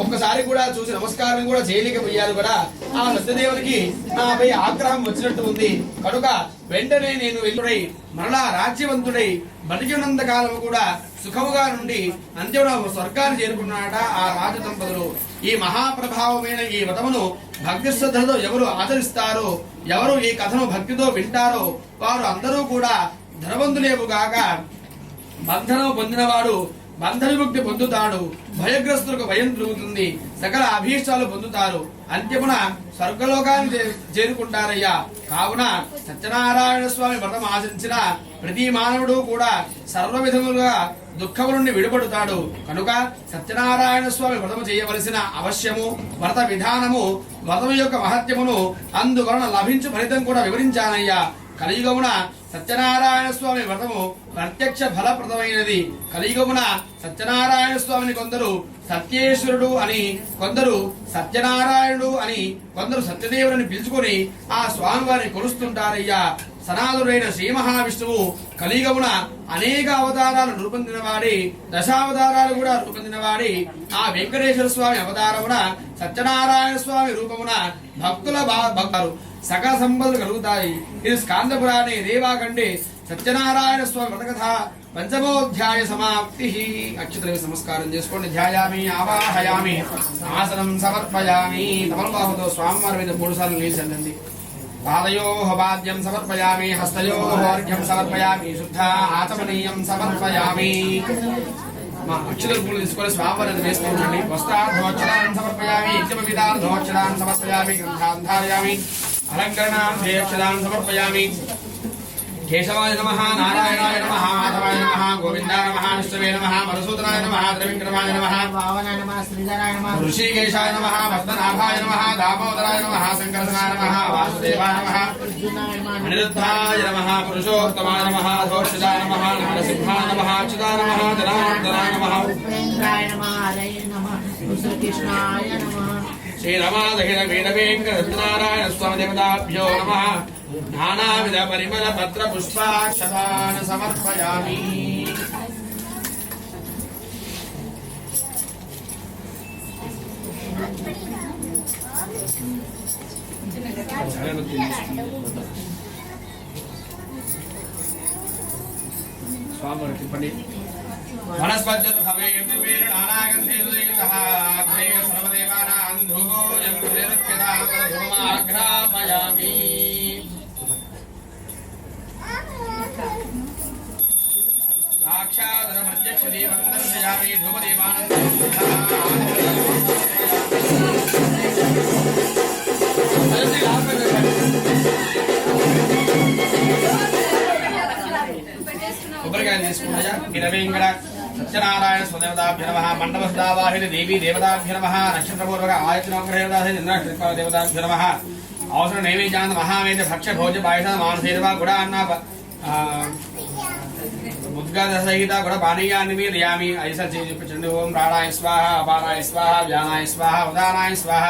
ఒక్కసారి కూడా చూసి నమస్కారం కూడా చేయలేకపోయారు కదా. ఆ సత్యదేవునికి నాపై ఆగ్రహం వచ్చినట్టు ఉంది. కనుక వెంటనే నేను వెళ్ళుడై మరలా రాజ్యవంతుడై బతికినంత కాలం కూడా సుఖముగా నుండి అంత్యమున స్వర్గాన్ని చేరుకున్నాడట ఆ రాజదంపతులు. ఈ మహాప్రభావమైన ఈ వ్రతమును భక్తి శ్రద్ధలతో ఎవరు ఆచరిస్తారో, ఎవరు ఈ కథను భక్తితో వింటారో వారు అందరూ కూడా ధనవంతులేవుగాక. బంధనం పొందినవాడు బంధ విముక్తి పొందుతాడు. భయగ్రస్తులకు భయం కలుగుతుంది. సకల అభీష్టాలు పొందుతారు. అంత్యమున స్వర్గలోకాన్ని చేరుకుంటారయ్యా. కావున సత్యనారాయణ స్వామి వ్రతం ఆచరించిన ప్రతి మానవుడు కూడా సర్వ విధములుగా దుఃఖము నుండి విడుపడుతాడు. కనుక సత్యనారాయణ స్వామి వ్రతము చేయవలసిన అవశ్యము, వ్రత విధానము, వ్రతము యొక్క మహత్యమును అందువలన లభించు ఫలితం కూడా వివరించానయ్యా. కలియుగమున సత్యనారాయణ స్వామి వ్రతము ప్రత్యక్ష ఫలప్రదమైనది. కలియుగమున సత్యనారాయణ స్వామిని కొందరు సత్యేశ్వరుడు అని, కొందరు సత్యనారాయణుడు అని, కొందరు సత్యదేవుని పిలుచుకొని ఆ స్వామివారిని కొలుస్తుంటారయ్యా. సనాదుడైన శ్రీ మహావిష్ణువు కలియుగమున అనేక అవతారాలు రూపొందినవాడి, దశావతారాలు కూడా రూపొందినవాడి ఆ వెంకటేశ్వర స్వామి అవతారమున సత్యనారాయణ స్వామి రూపమున భక్తుల భక్తారు సకల సంపదలు కలుగుతాయి. ఇది స్కాంద పురాణే రేవాఖండే సత్యనారాయణ స్వామి వ్రతకథ పంచమోధ్యాయ సమాప్తి. అక్షతలు నమస్కారం చేసుకోండి. ధ్యాయామి, ఆవాహయామి, ఆసనం సమర్పయామి. తమలపాకుతో స్వామివారి మీద 3 సార్లు లేచండి. పాదయోః పాద్యం సమర్పయామి, హస్తయోః అర్ఘ్యం సమర్పయామి, శుద్ధ ఆచమనీయం సమర్పయామి. మా అక్షతలు పూలు తీసుకొని స్వామివారిని వేస్తూ ఉండండి. వస్త్రార్థోక్షరాన్ని సమర్పయామి, యజ్ఞోపవీతార్థోక్షరాన్ని సమర్పయామి, గ్రంథాన్ ధారయామి, అలంకరణార్థోక్షరాన్ని సమర్పయామి. కేశవాయ నమః, నారాయణాయ నమః, మాధవాయ నమః, గోవిందాయ నమః, విష్ణవే నమః, మధుసూదనాయ నమః, త్రివిక్రమాయ నమః, భావనాయ నమః, శ్రీధరాయ నమః, ఋషికేశాయ నమః, పద్మనాభాయ నమః, దామోదరాయ నమః, శంకరసనాయ నమః, వాసుదేవాయ నమః, అనిరుద్ధాయ నమః, పురుషోత్తమాయ నమః, ధోక్షజాయ నమః, నరసింహాయ నమః, అచ్యుతాయ నమః, జనార్దనాయ నమః, ఉపేంద్రాయ నమః, హరయే నమః, కృష్ణాయ నమః. శ్రీ రమాదహిర వీరవేంకటనారాయణ స్వామి దేవతాభ్యో నమః. నానావిధ పరిమళ పత్ర పుష్పాక్షతాన్ సమర్పయామి. స్వామి తిప్పండి. వనస్పత్య భవే నానాగంధే సర్వదేవానాం भूयोऽयं निर्प्यतामधूमाघ्रापयामि साक्षादरप्रत्यक्षदेवं दर्शयामि धूमदेवानन्दं కొబ్బరికాయలు తీసుకుంటా గిరవేంకట సత్యనారాయణ స్వదేవతాభ్య నమః మండపస్థావాహిని దేవీ దేవతాభ్య నమః నక్షత్రపూర్వక ఆయతనోగ్రహ దేవతాభ్య నమః అవసర నైవేద్యానంద మహావేద భక్ష భోజ పాయస మానసేవ గుడ అన్న ఉద్గాద సహిత గుడ పానీయాన్ని మీదయామి ఐస చెప్పండి ఓం ప్రాణాయ స్వాహ అపానాయ స్వాహ వ్యానాయ స్వాహ ఉదానాయ స్వాహ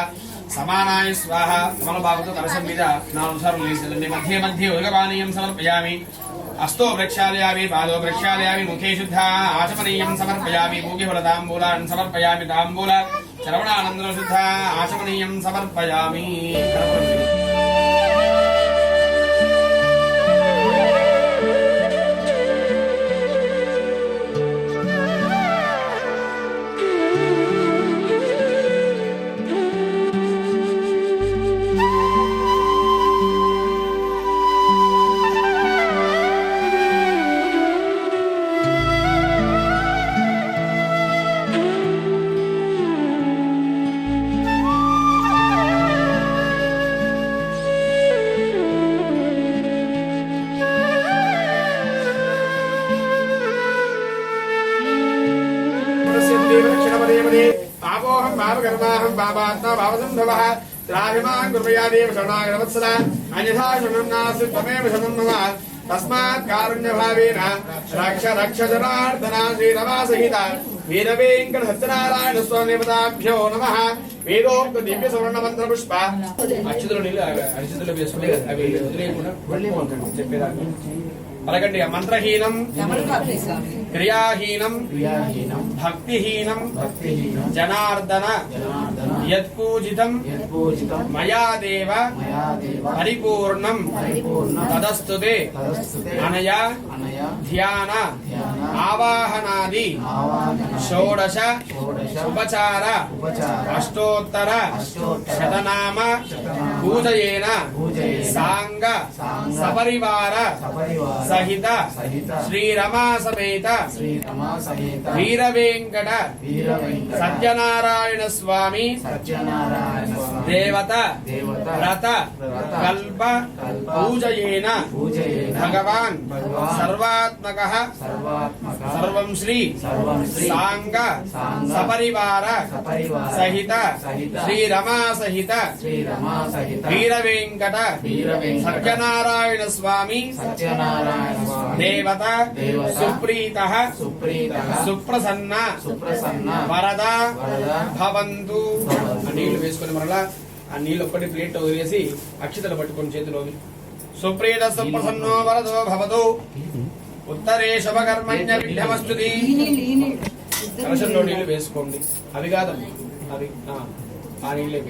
సమానాయ స్వాహ కమలబాబుతో కలశం మీద 4 సార్లు లేచండి మధ్య మధ్య ఉదకపానీయం సమర్పయామి अस्तो प्रक्षालयामि पादो प्रक्षालयामि मुखे शुद्धा आचमनीयं समर्पयामि भूगे फलताम्बूलान् समर्पयामि ताम्बूल श्रवणानन्दनं शुद्धा आचमनीयं समर्पयामि आपोहं भावकर्माहं पापात्मा भावसंभवः त्राहिमान् कृपया देव शरणागतवत्सल अन्यथा शरणं नास्ति त्वमेव शरणं मम तस्मात् कारुण्यभावेन रक्ष रक्ष जनार्दना श्रीरमासहित वीरवेङ्कट सत्यनारायण स्वामिदेवताभ्यो नमः वेदोक्त दिव्य सुवर्ण मंत्र पुष्प అక్షతలు నీళ్ళు అక్షతలు వేసుకుని అవి వదిలేయకుండా చెప్పేదాన్ని పలకండి మంత్రహీనం క్రియాహీనం భక్తిహీనం జనార్దన యత్పూజితం మయా దేవ పరిపూర్ణం తదస్తుతే అనయా ధ్యాన ఆవాహనాది షోడశ ఉపచార అష్టోత్తర శతనామ పూజయేన సాంగ సపరివార సహిత శ్రీరమా సమేత వీరవేంకట సత్యనారాయణ స్వామి దేవత వ్రత కల్ప పూజయేన భగవాన్ సర్వాత్మకః సర్వం శ్రీ సాంగ సపరివార సహిత శ్రీరమా సహిత వీరవేంకట సత్యనారాయణ స్వామి దేవత సుప్రీత సుప్రసన్న వరద భవంతు. నీళ్లు వేసుకుని మరలా ఆ నీళ్ళు ఒక్కటి ప్లేట్ వదిలేసి అక్షతలు పట్టుకొని చేతిలోని సుప్రీత సుప్రసన్నో వరదో భవతు ఉత్తరే శుభకర్మణ్య విఘ్నమస్తుతి. కలశంలో నీళ్లు వేసుకోండి. అవి కాదమ్మా, అవి ఆ నీళ్ళే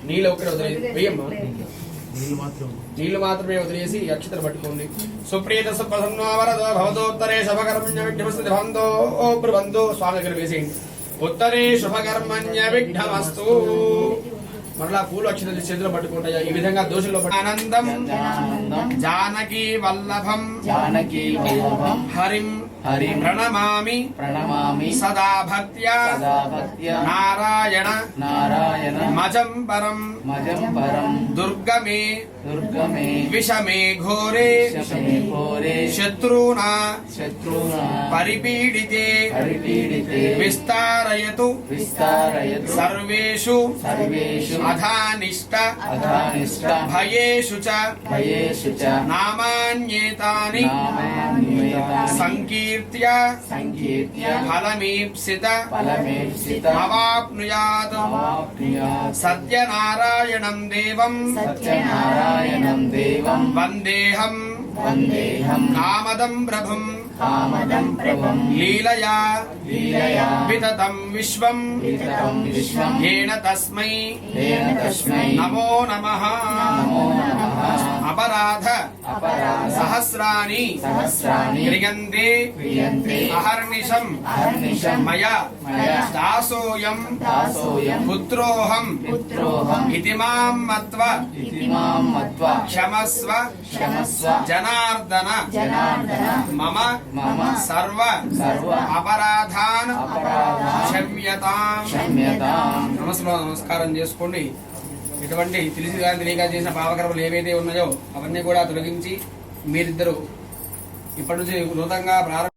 నీళ్ళు ఒక్కటి వదిలేదు వెయ్యమ్మా. నీళ్లు మాత్రమే వదిలేసి అక్షతలు పట్టుకోండి. సుప్రీత సుప్రసన్నో వరదో భవతోత్తరే శుభకర్మణ్య విఘ్నమస్తు భవంతో బ్రువంతో. స్వామి దగ్గర వేసేయండి. ఉత్తరే శుభకర్మణ్య విఘ్నమస్తు. మరలా పూలు అక్షతలు చేతులు పట్టుకుంటాయి. ఈ విధంగా దోషంలో ఆనందం జానకి వల్లభం హరిం ప్రణమామి సదా భక్త్యా నారాయణ మజం పరం దుర్గమే విషమే ఘోరే శత్రునా పరిపీడితే విస్తారయతు సర్వేషు అధానిష్ట భయేషు చ నామాన్యేతాని సంకీర్త్య ఫలమీప్సిత అవాప్నుయాత్ సత్యనారాయణం దేవం వందేహం కామదం ప్రభుం లీలయా వితతం విశ్వం ఏన తస్మై నమో నమః. అపరాధ సహస్రాని క్రియంతే అహర్నిశం మయా దాసోయం పుత్రోహం ఇతి మాం మత్వ క్షమస్వ జనార్దన మమ సర్వ అపరాధాన్ క్షమ్యతాం. నమస్కారం చేసుకోండి. ఇటువంటి తెలిసి కానీ తెలియక చేసిన పాపకర్మలు ఏవైతే ఉన్నాయో అవన్నీ కూడా తొలగించి మీరిద్దరూ ఇప్పటి నుంచి నూతనంగా ప్రారంభ